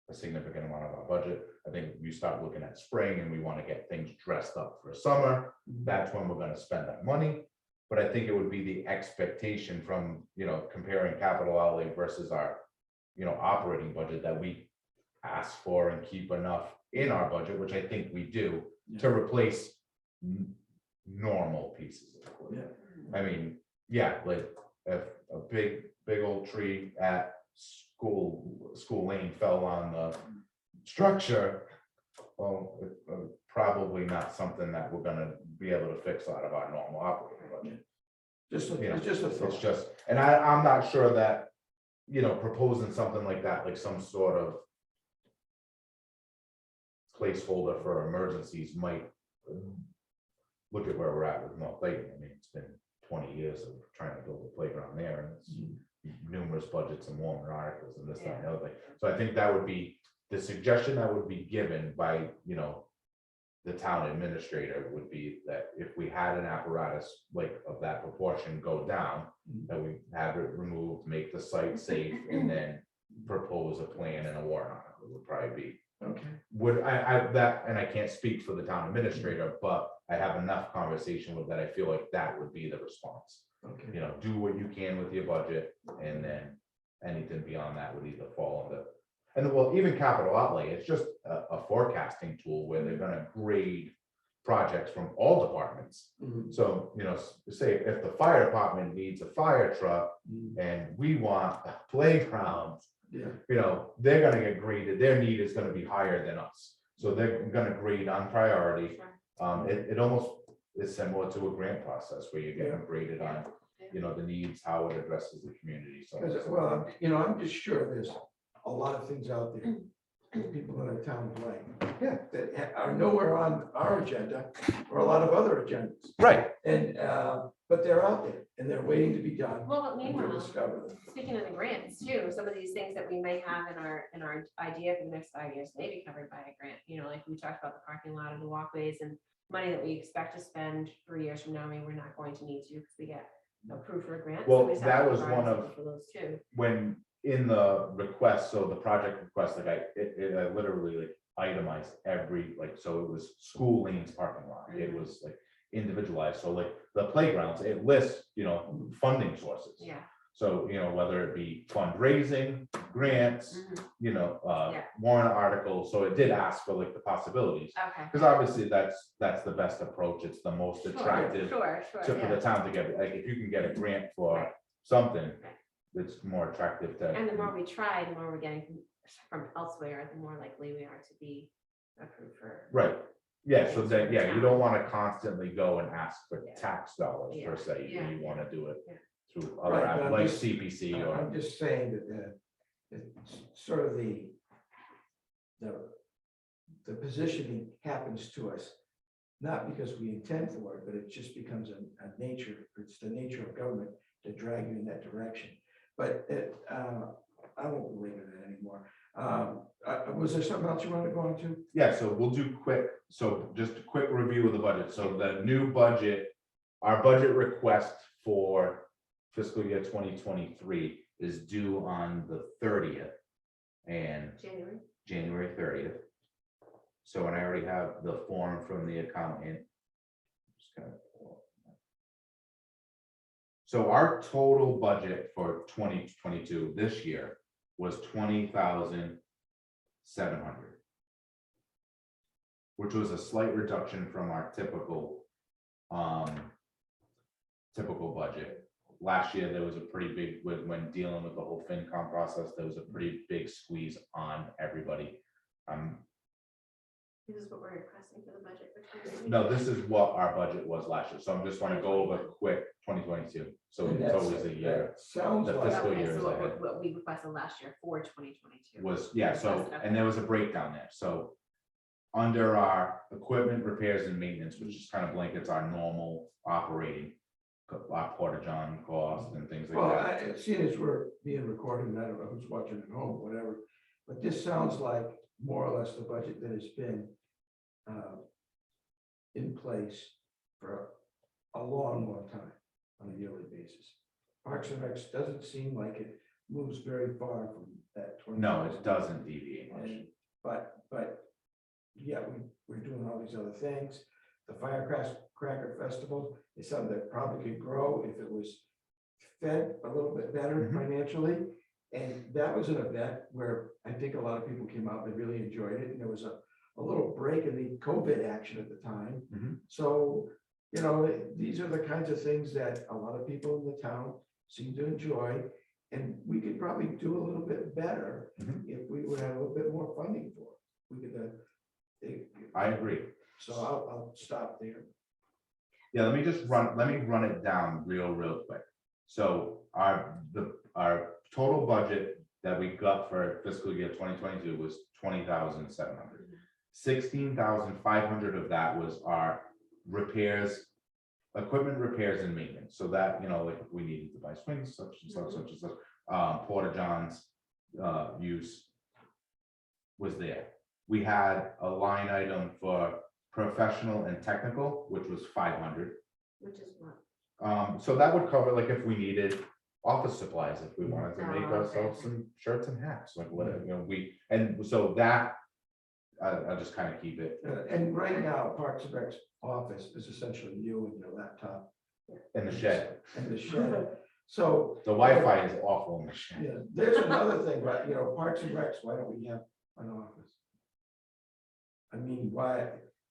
a significant amount of our budget. I think you start looking at spring and we want to get things dressed up for summer. That's when we're going to spend that money. But I think it would be the expectation from, you know, comparing capital outlay versus our, you know, operating budget, that we ask for and keep enough in our budget, which I think we do, to replace normal pieces of equipment. I mean, yeah, like if a big old tree at school lane fell on the structure, well, probably not something that we're gonna be able to fix out of our normal operating budget. It's just a It's thought. just, and I'm not sure that, you know, proposing something like that, like some sort of placeholder for emergencies might, look at where we're at with North Dayton. I mean, it's been 20 years of trying to build a playground there, and it's numerous budgets and warrant articles and this, that, and the other thing. So I think that would be the suggestion that would be given by, you know, the town administrator would be that if we had an apparatus like of that proportion go down, that we have it removed, make the site safe, and then propose a plan and a warrant article would probably be. Okay. Would that, and I can't speak for the town administrator, but I have enough conversation with that. I feel like that would be the response. Okay. You know, do what you can with your budget, and then anything beyond that would either fall under. And well, even capital outlay, it's just a forecasting tool where they're gonna grade projects from all departments. Mhm. So, you know, say if the fire department needs a fire truck and we want a playground, Yeah. you know, they're gonna get graded, their need is gonna be higher than us. So they're gonna grade on priority. It almost is similar to a grant process where you're getting graded on, you know, the needs, how it addresses the community, so. Well, you know, I'm just sure there's a lot of things out there that people in the town like, that are nowhere on our agenda or a lot of other agendas. Right. And, but they're out there and they're waiting to be done. Well, but and we'll meanwhile, discover them. speaking of the grants too, some of these things that we may have in our idea for the next 5 years may be covered by a grant. You know, like we talked about the parking lot and the walkways and money that we expect to spend 3 years from now, maybe we're not going to need to because we get approved for a grant. So Well, we just have that to was provide one of- something for those too. When in the request, so the project request, like I literally like itemized every, like, so it was school lanes parking lot. It was like, individualized. So like the playgrounds, it lists, funding sources. Yeah. So, whether it be fundraising, grants, Mhm. Yeah. warrant articles, so it did ask for like the possibilities. Okay. Because obviously that's the best approach, it's the most attractive Sure, for yeah. the town to get, like, if you can get a grant for Right. something, Right. it's more attractive to. And the more we try, the more we're getting from elsewhere, the more likely we are to be approved for. Right, yeah, so Grants that, from yeah, the you don't town. want to constantly go and ask for Yeah. tax dollars Yeah, per se, yeah, you want to do it yeah. through other, Right, but I'm like just- CPC or. I'm just saying that it's sort of the positioning happens to us, not because we intend for it, but it just becomes a nature, it's the nature of government to drag you in that direction. But I won't belabor that anymore. Was there something else you wanted to go into? Yeah, so we'll do just a quick review of the budget. So the new budget, our budget request for fiscal year 2023 is due on the 30th and January 30th. So, and I already have the form from the accountant. Just gonna pull up. So our total budget for 2022 this year was 20,700, which was a slight reduction from our typical budget. Last year, there was a pretty big, when dealing with the whole FinCom process, there was a pretty big squeeze on everybody. This is what we're requesting for the budget for 2022. No, this is what our budget was last year, so I'm just want to go over quick 2022, so And it's that's- always a year. that Sounds The like. fiscal Okay, year so is ahead. what we requested last year for 2022. Was, yeah, so, Requested, and there was a breakdown there, so under our equipment repairs and maintenance, which is kind of blankets our normal operating, our porta john cost and things like Well, that. seeing as we're being recorded, and I don't know who's watching at home, whatever, but this sounds like more or less the budget that has been in place for a long, long time on a yearly basis. Parks and Recs doesn't seem like it moves very far from that 20. No, it doesn't deviate much. But yeah, we're doing all these other things. The Firecracker Festival is something that probably could grow if it was fed a little bit better Mhm. financially. And that was an event where I think a lot of people came out, they really enjoyed it, and there was a little break in the COVID action at the time. Mhm. So, these are the kinds of things that a lot of people in the town seem to enjoy. And we could probably do a little bit better Mhm. if we would have a little bit more funding for it. We could, I agree. so I'll stop there. Yeah, let me run it down real quick. So our total budget that we got for fiscal year 2022 was 20,700. 16,500 of that was our repairs, equipment repairs and maintenance. So that, like if we needed to buy swings, such and such, porta johns, use was there. We had a line item for professional and technical, which was 500. Which is what? So that would cover like if we needed office supplies, if we wanted to make Oh, okay. ourselves some shirts and hats, like whatever, and so that, I'll just kind of keep it And right now, Parks and Rec's office is essentially you and your laptop. in the shed. And the shed. So. The Wi-Fi is awful in the shed. Yeah, there's another thing, but Parks and Recs, why don't we have an office? I mean, why,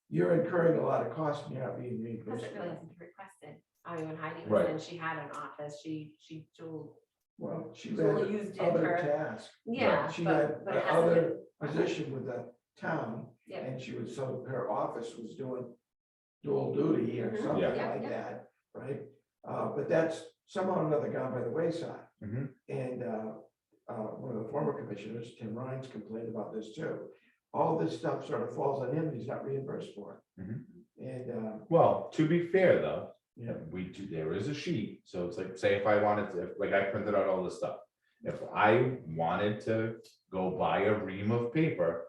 you're incurring a lot of costs and you're not being Because reimbursed. it really isn't requested. I mean, when Heidi was Right. in, she had an office, she dual Well, she Julie had used it other for- tasks. yeah, She but had it hasn't other been- position with the town, Yeah. and so her office was doing dual duty or Mhm. something Yeah. like Yeah. that, right? But that's somehow or another gone by the wayside. Mhm. And one of the former commissioners, Tim Rhines, complained about this too. All this stuff sort of falls on him, and he's not reimbursed for it. Mhm. And Well, to be fair though, yeah, there is a sheet, so it's like, say if I wanted to, like I printed out all this stuff. If I wanted to go buy a ream of paper,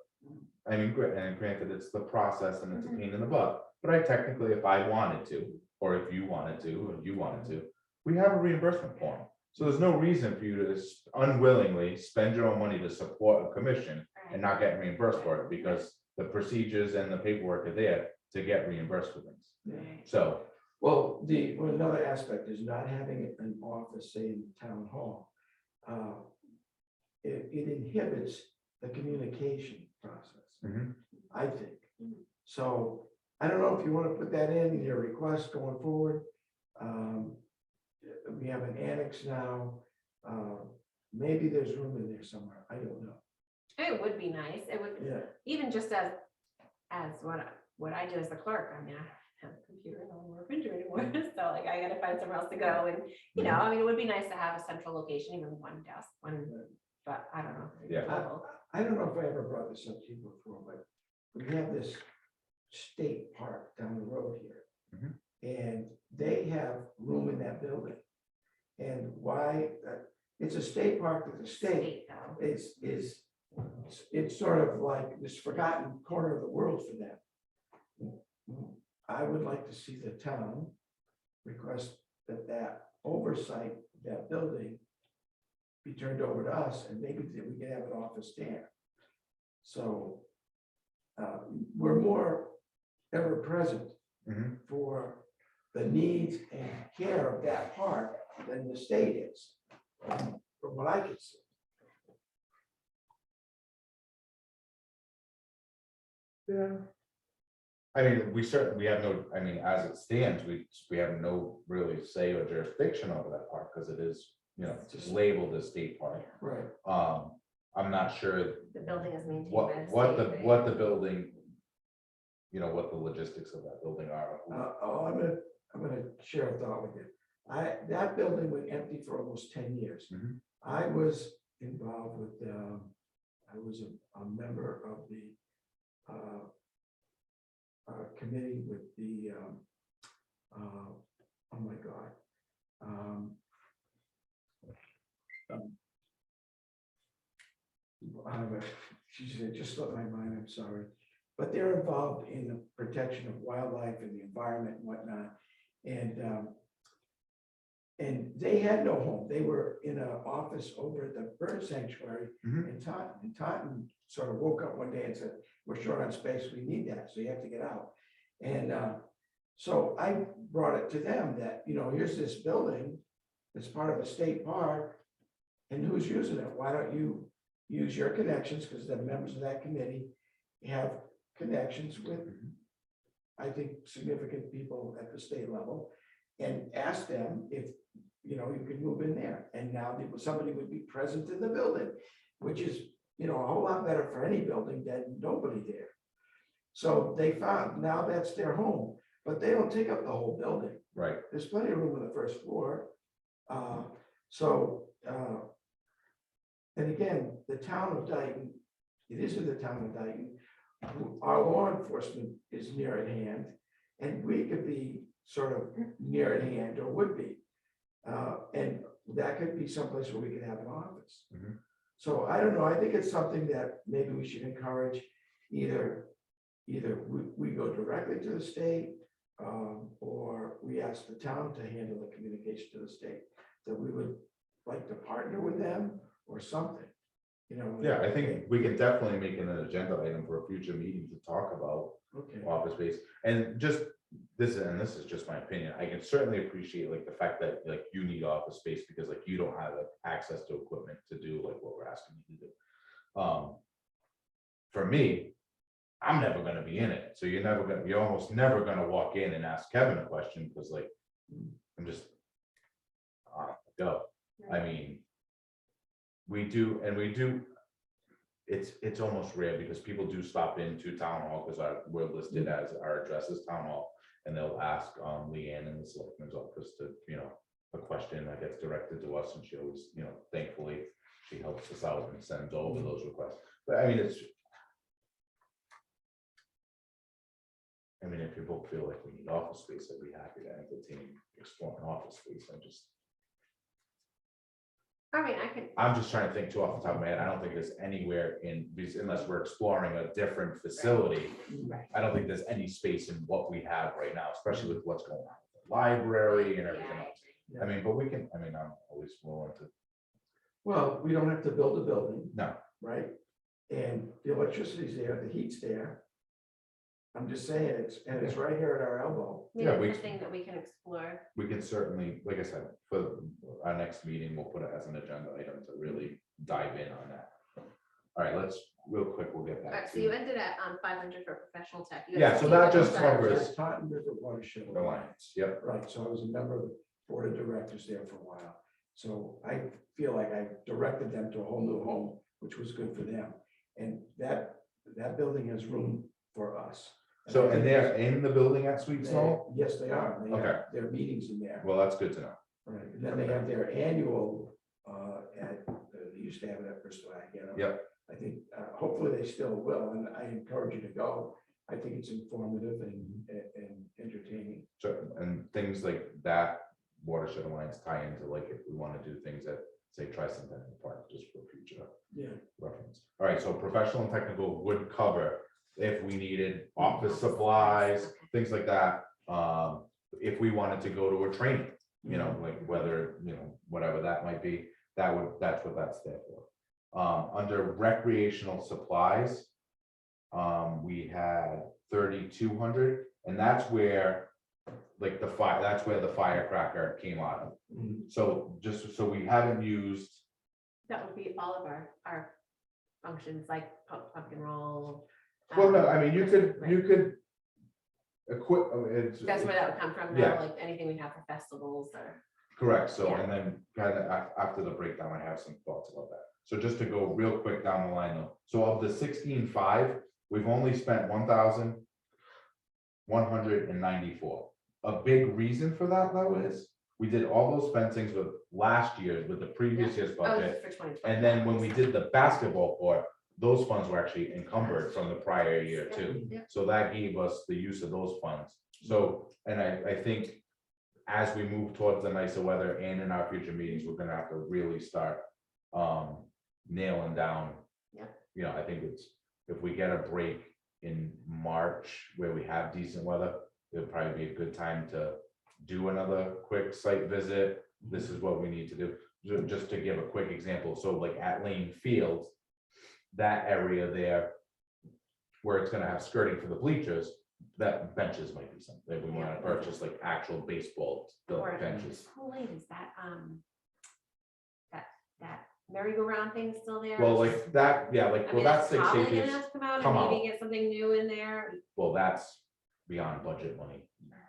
I mean, and granted, it's the process and it's a pain in the butt, but I technically, if I wanted to, or if you wanted to, or you wanted to, we have a reimbursement form. So there's no reason for you to unwillingly spend your own money to support a commission and not get reimbursed for it, because the procedures and the paperwork are there to get reimbursed for things. Right. So, Well, another aspect is not having an office, say, in the town hall. It inhibits the communication process, mhm, I think. So I don't know if you want to put that in your request going forward. Um, We have an annex now. Maybe there's room in there somewhere. I don't know. It would be nice. It would, Yeah, even just as what I do as the clerk. I mean, I don't have a computer, I don't work printer anymore. So like, I gotta find somewhere else to go. And, you know, I mean, it would be nice to have a central location, even one desk, but I don't know. Yeah. Level. I don't know if I ever brought this up to you before, but we have this state park down the road here. Mhm. And they have room in that building. And why, it's a state park that the state Though. it's sort of like this forgotten corner of the world for them. I would like to see the town request that oversight, that building be turned over to us, and maybe that we can have an office there. So we're more ever present mhm. for the needs and care of that park than the state is, from what I can see. Yeah. I mean, we have no, I mean, as it stands, we have no really say or jurisdiction over that park, because it is, you know, just labeled as state park. Right. I'm not sure The building is maintained by the what state, right? what the building, you know, what the logistics of that building are. I'm gonna share a thought with you. That building went empty for almost 10 years. Mhm. I was involved with, I was a member of the committee with the, oh my God. She said, just slipped my mind, I'm sorry. But they're involved in the protection of wildlife and the environment and whatnot. And they had no home. They were in an office over at the bird sanctuary Mhm. in Taunton. And Taunton sort of woke up one day and said, we're short on space, we need that, so you have to get out. And so I brought it to them that, you know, here's this building, it's part of a state park, and who's using it? Why don't you use your connections, because the members of that committee have connections with, I think, significant people at the state level, and ask them if, you know, you could move in there. And now somebody would be present in the building, which is, you know, a whole lot better for any building than nobody there. So they found, now that's their home, but they don't take up the whole building. Right. There's plenty of room on the first floor. And again, the town of Dayton, it is in the town of Dayton. Our law enforcement is near at hand, and we could be sort of near at hand, or would be. And that could be someplace where we could have an office. Mhm. So I don't know, I think it's something that maybe we should encourage. Either we go directly to the state, or we ask the town to handle the communication to the state, that we would like to partner with them or something, you know. Yeah, I think we can definitely make it an agenda item for a future meeting to talk about Okay. office space. And just this is just my opinion. I can certainly appreciate like the fact that like you need office space because like you don't have like, access to equipment to do like what we're asking you to do. For me, I'm never gonna be in it. So you're almost never gonna walk in and ask Kevin a question because like I'm just go. I mean, we do, it's almost rare because people do stop into town hall because we're listed as our address is town hall, and they'll ask Leanne in the selectman's office to, you know, a question that gets directed to us, and she always, you know, thankfully she helps us out and sends over those requests. But I mean, if you both feel like we need office space, I'd be happy to entertain exploring office space. I'm just trying to think too off the top of my head. I don't think there's anywhere unless we're exploring a different facility. Right. I don't think there's any space in what we have right now, especially with what's going on with the library and everything else. I mean, but I'm always willing to. Well, we don't have to build a building. No. Right? And the electricity's there, the heat's there. I'm just saying, it's right here at our elbow. Maybe Yeah, it's we- something that we can explore. We can certainly, like I said, for our next meeting, we'll put it as an agenda item to really dive in on that. All right, let's, real quick, we'll get All back right, so you to ended at 500 for professional tech. You had Yeah, so 16 that for just professional covers- tech. Taunton River Watershed the Alliance. Yep, Right, so I was a member of the board of directors there for a while. So I feel like I directed them to a whole new home, which was good for them. And that building has room for us. so, I and think they're in the building at Sweet Snow? Yes, they are. They Okay. have their meetings in there. Well, that's good to know. Right, and then they have their annual, they used to have it at Bristol Ag, you know. Yep. I think, hopefully they still will, and I encourage you to go. I think it's informative and entertaining. So, and things like that, Watershed Alliance tie into, like, if we want to do things at, say, Tricentennial Park, just for future Yeah. reference. All right, so professional and technical would cover if we needed office supplies, things like that. If we wanted to go to a training, you know, like whether, you know, whatever that might be, that's what that's there for. Under recreational supplies, we had 3,200, and that's where, like, that's where the firecracker came out of. Mhm. So just so we haven't used, That would be all of our functions, like pumpkin roll. well, no, I mean, you could Right. equip, it's. That's where that would come from, though, Yeah. like anything we have for festivals or. Correct, so, Yeah. and then kind of after the breakdown, I have some thoughts about that. So just to go real quick down the line though, so of the 16,500, we've only spent 1,194. A big reason for that though is, we did all those fencings with last year's, with the previous year's Oh, budget. for 2020. And then when we did the basketball court, those funds were actually encumbered from the prior year too. Yeah. So that gave us the use of those funds. So, and I think as we move towards the nicer weather and in our future meetings, we're gonna have to really start nailing down. Yeah. You know, I think it's, if we get a break in March where we have decent weather, it'll probably be a good time to do another quick site visit. This is what we need to do. Just to give a quick example, so like at Lane Fields, that area there where it's gonna have skirting for the bleachers, that benches might be something that we want to purchase, like actual baseball Or benches. How late is that, that merry-go-round thing still there? Well, like that, yeah, like, I well, mean, that's like probably safety, gonna have to come out come and maybe out. get something new in there. well, that's beyond budget money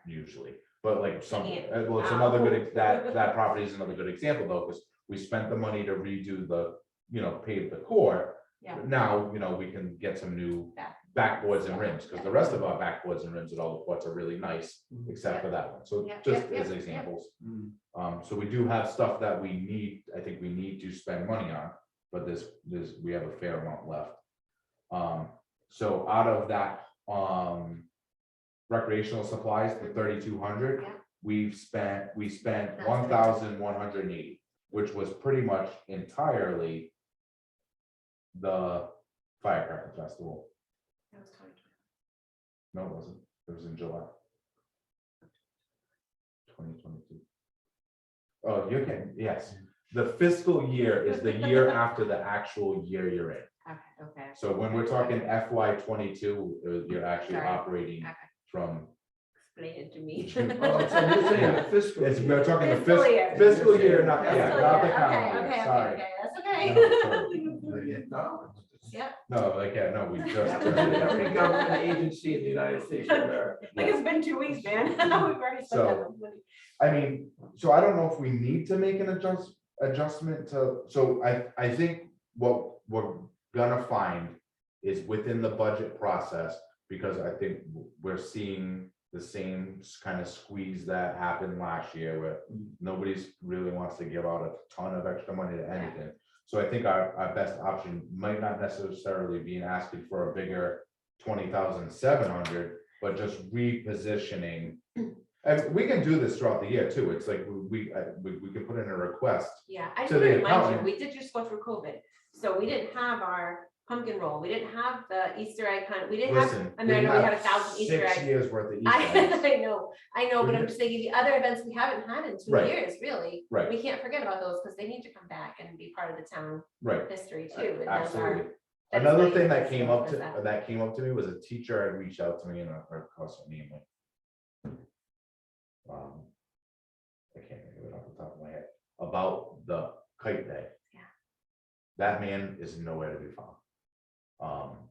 usually. But like some, Yeah. well, it's another good, that property is another good example though, because we spent the money to redo the, you know, pave the court. Yeah. Now, you know, we can get some new backboards and rims, because the rest of our backboards and rims at all the courts are really nice, except for that one. So Yeah, just yeah, as yeah, examples. Mm. So we do have stuff that we need, I think we need to spend money on, but we have a fair amount left. So out of that, recreational supplies, the 3,200, Yeah. we spent That's 1,180, which was pretty much entirely the firecracker festival. That was 2020. No, it wasn't. It was in July. 2022. Oh, you can, yes. The fiscal year is the year after the actual year you're in. Okay. So when we're talking FY 22, you're actually Sorry. operating Okay. from, Explain it to me. Oh, so you're saying the fiscal. it's, we're talking the Fiscal year. fiscal year, not, yeah, Fiscal not the year. calendar Okay, year, sorry. okay, that's No, okay. sorry. No, Yeah, No, like, yeah, no, we just. every government agency in the United States of America. like it's been 2 weeks, man. We've already spent that much money. I mean, so I don't know if we need to make an adjustment to, so I think what we're gonna find is within the budget process, because I think we're seeing the same kind of squeeze that happened last year where nobody's really wants to give out a ton of extra money to anything. So I think our best option might not necessarily be asking for a bigger 20,700, but just repositioning. And we can do this throughout the year too. It's like we can put in a request. Yeah, I just To want the to remind you, accountant. we did just go through COVID. So we didn't have our pumpkin roll. We didn't have the Easter egg hunt. We didn't have, Listen, I mean, I know we had have 1,000 Easter 6 eggs. years worth of Easter eggs. I know, but We I'm just thinking the other events we haven't had in 2 Right. years, really. Right. We can't forget about those because they need to come back and be part of the town Right, history too. And those are, absolutely. That's Another why thing you're that came up to, responsible for that came up to me was a teacher had reached out to me and her cousin name, like, I can't think of it off the top of my head, about the kite day. Yeah. That man is nowhere to be found.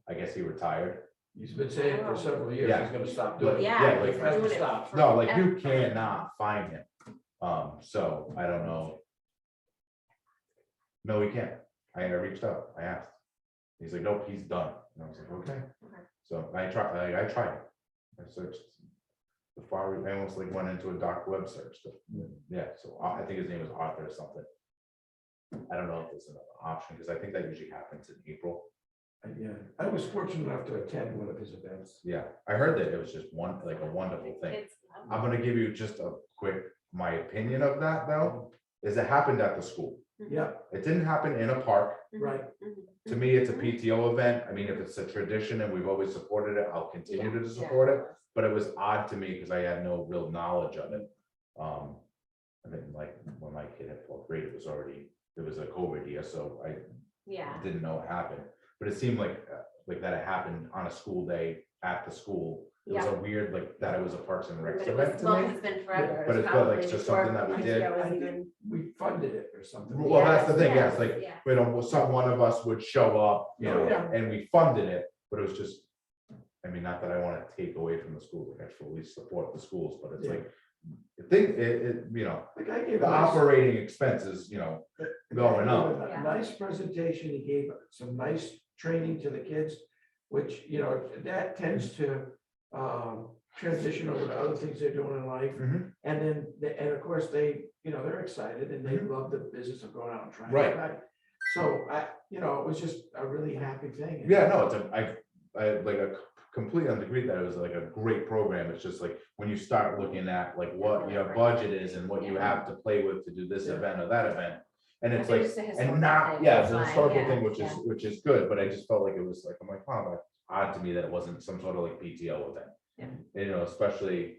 I guess he retired. He's been saying for several years, Yeah. he's gonna stop doing it. Yeah, like- he's been doing it Stop. No, like you forever. cannot find him. So I don't know. No, he can't. I reached out, I asked. He's like, nope, he's done. And I was like, okay. Okay. So I tried, I tried. I searched. The far, I almost like went into a dark web search. Yeah, so I think his name is Arthur or something. I don't know if there's another option, because I think that usually happens in April. Yeah, I was fortunate enough to attend one of his events. Yeah, I heard that it was just one, like a wonderful thing. It's lovely. I'm gonna give you just a quick, my opinion of that though, is it happened at the school. Yeah, It didn't happen in a park. right. To me, it's a PTO event. I mean, if it's a tradition and we've always supported it, I'll continue to support it. But it was odd to me because I had no real knowledge of it. I mean, like when my kid had 4th grade, it was a COVID year, so I Yeah. didn't know it happened. But it seemed like that it happened on a school day at the school. It was a weird, like that it was a Parks and Rec But it event was, to well, me. it's been forever. But it's probably like just before something that we did. PTO was I think even- we funded it or something. Well, that's the thing, Yes, yes, like, yeah. you know, one of us would show up, you know, Yeah. and we funded it, but it was just, I mean, not that I want to take away from the schools, like I fully support the schools, but it's Yeah. like, I think you know, The guy gave the a nice, operating expenses, you know, going up. a Yeah. nice presentation. He gave some nice training to the kids, which, you know, that tends to transition over to other things they're doing in life. Mhm. And then, and of course, they, you know, they're excited and they love the business of going out and trying. Right. So you know, it was just a really happy thing. Yeah, no, I like a completely agree that it was like a great program. It's just like when you start looking at like what your budget is and what you have to play with to do this Yeah. event or that event. And it's I think like, it's a and historical not, thing, yeah, it's that's a why, historical yeah, thing, yeah. which is good, but I just felt like it was like, I'm like, wow, that's odd to me that it wasn't some sort of like PTO event. Yeah. You know, especially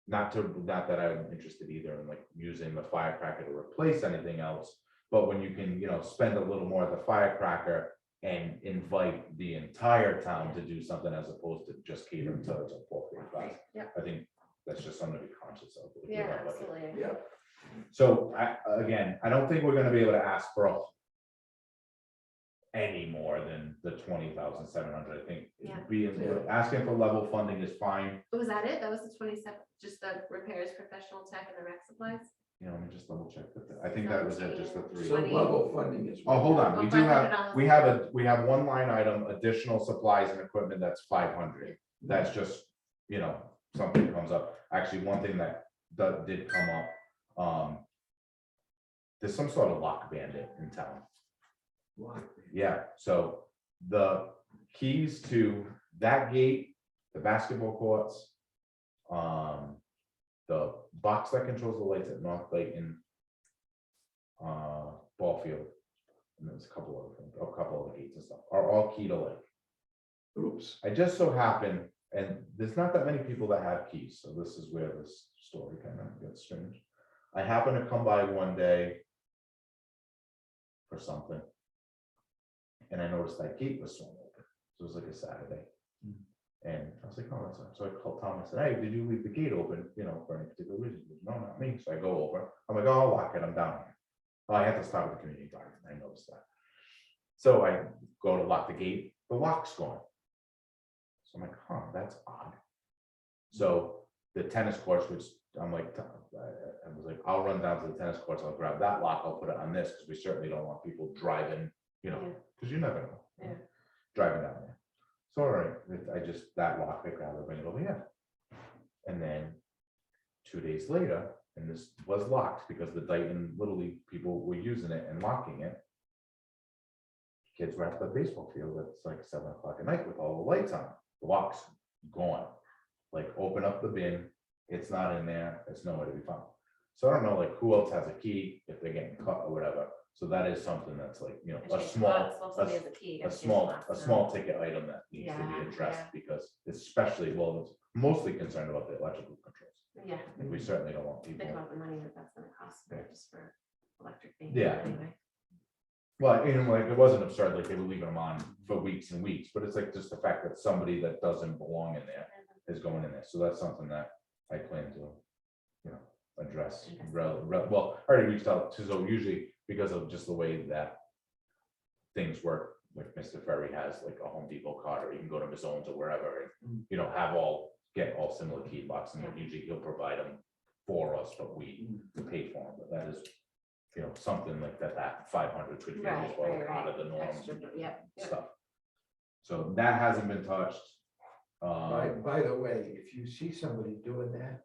not that I'm interested either in like using the firecracker to replace anything else, but when you can, you know, spend a little more at the firecracker and invite the entire town to do something as opposed to just catering to a 4th grade class. Yeah. I think that's just something to be conscious of. with Yeah, our budget. absolutely. Yeah, So again, I don't think we're gonna be able to ask for any more than the 20,700. I think Yeah. asking for level funding is fine. Was that it? That was the 27th, just the repairs, professional tech and the rec supplies? You know, let me just double check that. I think that was it, just the 3. so level funding is. Oh, hold on, we Oh, do have, $500. we have one line item, additional supplies and equipment, that's 500. That's just, you know, something comes up. Actually, one thing that did come up, there's some sort of lock bandit in town. Yeah, so the keys to that gate, the basketball courts, the box that controls the lights at North Dayton ball field, and there's a couple of things, a couple of gates and stuff, are all key to like. Oops. I just so happen, and there's not that many people that have keys, so this is where this story kind of gets strange. I happened to come by one day for something, and I noticed that gate was swung open. So it was like a Saturday. And I was like, oh, that's not. So I called Tom. I said, hey, did you leave the gate open, you know, for any particular reason? He goes, no, not me. So I go over. I'm like, oh, I'll lock it. I'm down here. Oh, I have to start with the community garden. I noticed that. So I go to lock the gate. The lock's gone. So I'm like, huh, that's odd. So the tennis courts, which I'm like, I was like, I'll run down to the tennis courts. I'll grab that lock. I'll put it on this because we certainly don't want people driving, you know, because you never know. Yeah. Driving down there. So all right, I just, that lock, I grab it, bring it over here. And then 2 days later, and this was locked because the Dayton Little League people were using it and locking it. Kids were at the baseball field at like 7 o'clock at night with all the lights on. The lock's gone. Like open up the bin, it's not in there, it's nowhere to be found. So I don't know like who else has a key if they're getting caught or whatever. So that is something that's like, you know, a small ticket item that needs to be addressed because especially, well, it's mostly concerned about the electrical controls. Yeah. And we certainly don't want people. Think about the money that's gonna cost for just for electric things. Yeah. Anyway. Well, and like, it wasn't absurd, like they were leaving them on for weeks and weeks, but it's like just the fact that somebody that doesn't belong in there is going in there, so that's something that I plan to, you know, address. Well, I already reached out to, so usually because of just the way that things work, like Mr. Ferry has like a Home Depot card, or you can go to Mazones or wherever, and, you know, get all similar key locks, and usually he'll provide them for us, but we pay for them, but that is, you know, something like that 500 could be as well, out of the norm stuff. So that hasn't been touched. By the way, if you see somebody doing that,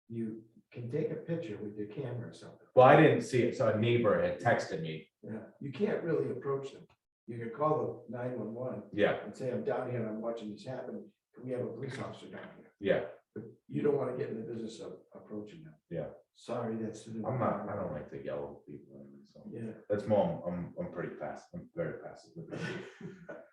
you can take a picture with your camera or something. Well, I didn't see it, so a neighbor had texted me. Yeah, you can't really approach them. You can call the 911 Yeah, and say, I'm down here and I'm watching this happen. Can we have a police officer down here? yeah, But you don't want to get in the business of approaching them. yeah. Sorry, that's. I don't like to yell at people, so Yeah. that's more, I'm pretty fast, I'm very passive. with that.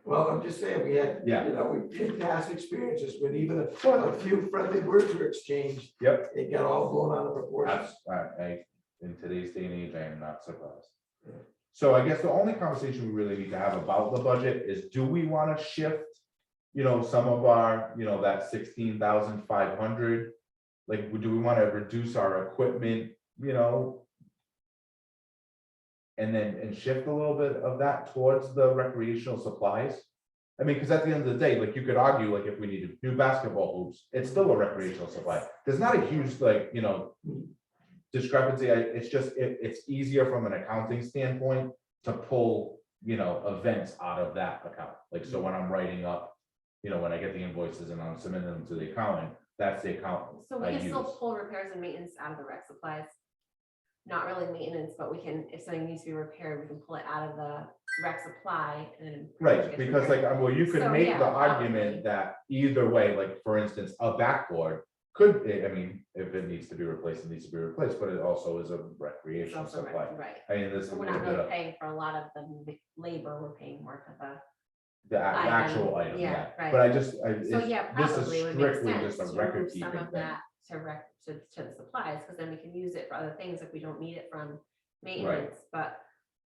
Well, I'm just saying, we had, Yeah. you know, we had past experiences when even a few friendly words were exchanged. Yep. It got all blown out of proportion. In today's day and age, I am not surprised. Yeah. So I guess the only conversation we really need to have about the budget is, do we want to shift, you know, some of our, you know, that 16,500? Like, do we want to reduce our equipment, you know? And shift a little bit of that towards the recreational supplies? I mean, because at the end of the day, like, you could argue, like, if we needed new basketball hoops, it's still a recreational supply. There's not a huge, like, you know, discrepancy. It's just, it's easier from an accounting standpoint to pull, you know, events out of that account. Like, so when I'm writing up, you know, when I get the invoices and I'm submitting them to the accountant, that's the account So I we can still use. pull repairs and maintenance out of the rec supplies. Not really maintenance, but we can, if something needs to be repaired, we can pull it out of the rec supply and then. Right, because like, well, you could So, make yeah, the probably. argument that either way, like, for instance, a backboard could, I mean, if it needs to be replaced, it needs to be replaced, but it also is a It's recreational also supply. right. I mean, this is a We're little not bit really of paying for a lot of the labor, we're paying more for the. the item, actual item, yeah, yeah. right. But I just, So it's- yeah, this probably is would make strictly sense just a to record move some keeping of thing. that to the supplies, because then we can use it for other things if we don't need it from maintenance, but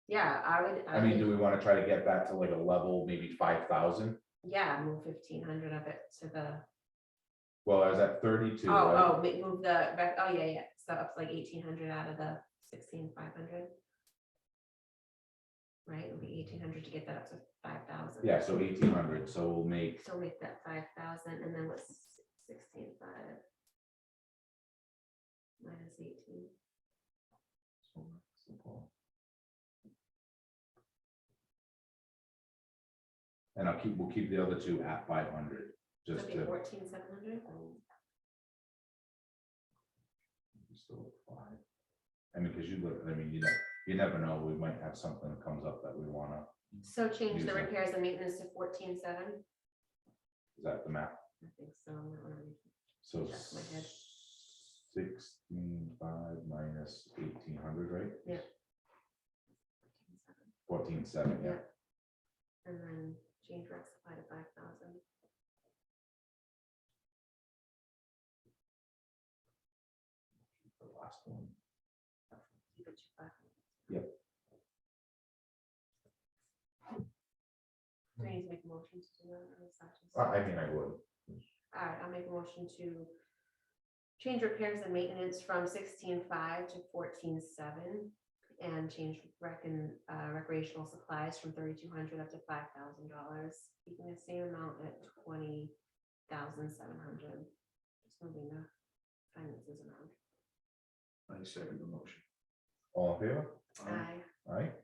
yeah, I mean, do we want to try to get that to like a level, maybe 5,000? yeah, move 1,500 of it to the, Well, I was at 32. right? move the, yeah, so up to like 1,800 out of the 16,500. Right, it would be 1,800 to get that up to 5,000. Yeah, so 1,800, so we'll make, So make that 5,000, and then what's 16,500 minus 18? and we'll keep the other two at 500, just That'd be to. 14,700. Still at 5. I mean, because you never know, we might have something that comes up that we wanna, So change the Use that. repairs and maintenance to 14,700. is that the map? I think so. I'm not really- So Check my head. 16,500 minus 1,800, right? Yeah. 14,700, yeah. And then change rec supply to 5,000. The last one. Keep it to 500. Yep. Do I need to make a motion to do that? Or is that just- I mean, I would. All right, I'll make a motion to change repairs and maintenance from 16,500 to 14,700, and change recreational supplies from 3,200 up to $5,000, keeping the same amount at 20,700. Just moving the finances around. I second the motion. All in favor? Aye. All right.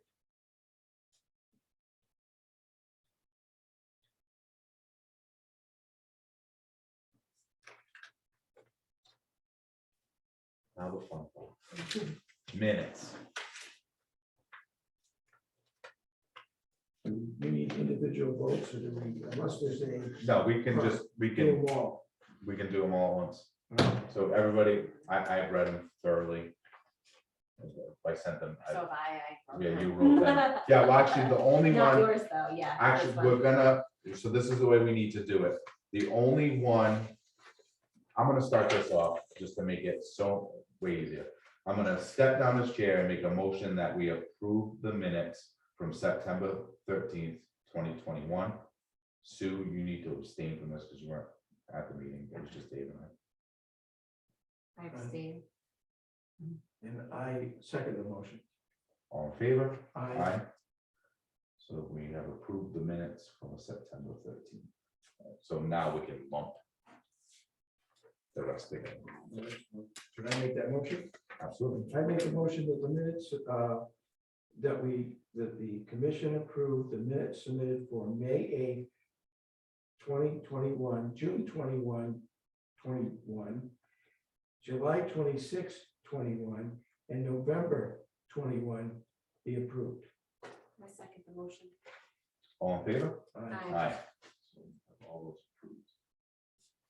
Now the fun part. Minutes. Do we need individual votes or do we, unless there's a. No, we can do do them all. them all at once. So everybody, I've read them thoroughly. I sent them. So have I. Yeah, you wrote them. Yeah, well, actually, the only Not one, yours though, yeah. actually, this one. we're gonna, so this is the way we need to do it. The only one, I'm gonna start this off just to make it so way easier. I'm gonna step down this chair and make a motion that we approve the minutes from September 13th, 2021. Sue, you need to abstain from this because you weren't at the meeting. It was just Dave and I. I abstain. And I second the motion. All in favor? Aye. So we have approved the minutes from September 13th. So now we can lump the rest together. Should I make that motion? Absolutely. I make a motion that the minutes, that the commission approved the minutes submitted for May 8th, 2021, June 21, 21, July 26, 21, and November 21 be approved. I second the motion. All in favor? Aye. Aye. So all those approved.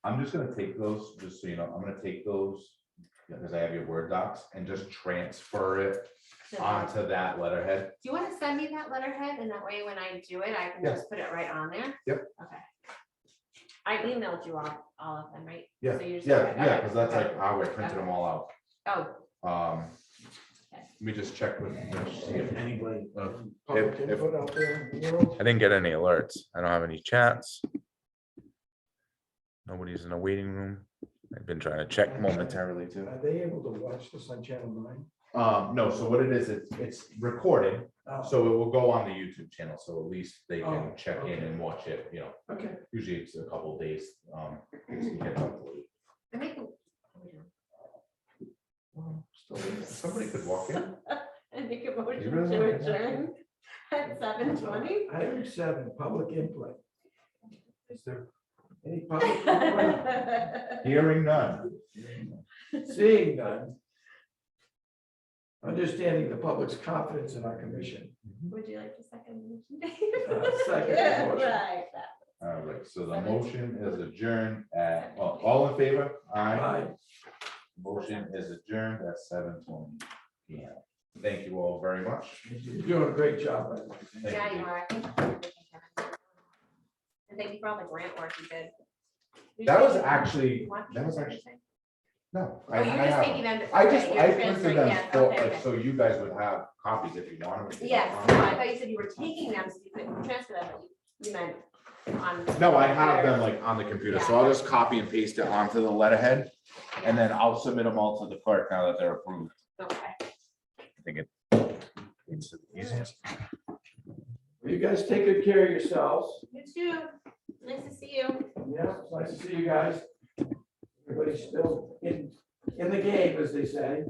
I'm just gonna take those, just so you know, I'm gonna take those, because I have your Word docs, and just transfer it So, onto that letterhead. do you want to send me that letterhead, and that way when I do it, I can Yeah. just put it right on there? Yep. Okay. I emailed you all of them, right? Yeah, So you're just- yeah, okay, yeah, because that's okay. like how we printed them all out. Oh, Let me just check with, see if anybody. Public if- input out there in the world. I didn't get any alerts. I don't have any chats. Nobody's in the waiting room. I've been trying to check momentarily too. Are they able to watch this on channel 9? No, so what it is, it's recorded, so it will go on the YouTube channel, so at least they can Oh, check in okay. and watch it, you know, Okay. usually it's a couple of days. To get uploaded. I make a- Well, somebody could walk in. I make a motion really to want to? adjourn at 7:20. Item 7, public input. Is there any public input? Hearing none. Seeing none. Understanding the public's confidence in our commission. Would you like to second the motion? Second the motion. Right. All right, so the motion is adjourned at, well, all in favor? Aye. Motion is adjourned at 7:20 p.m. Thank you all very much. You're doing a great job. by the way. Thank Yeah, you. you are. Thank you for everything, Kevin. And thank you for all the grant work you did. Did That you was take- actually, you want that was these or actually, anything? no. Oh, you're just have taking them. them. I okay, just, you're I printed transferring- them yes, for, okay, like, okay. so you guys would have copies if you wanted. Yes, no, I thought you said you were taking them, so you couldn't transfer them, but you meant on. No, I have them like on the computer, so I'll just copy and paste it onto the letterhead, and then I'll submit them all to the clerk now that they're approved. Okay. I think it's the easiest. You guys take good care of yourselves. You too. Nice to see you. Yeah, it's nice to see you guys. Everybody's still in the game, as they say.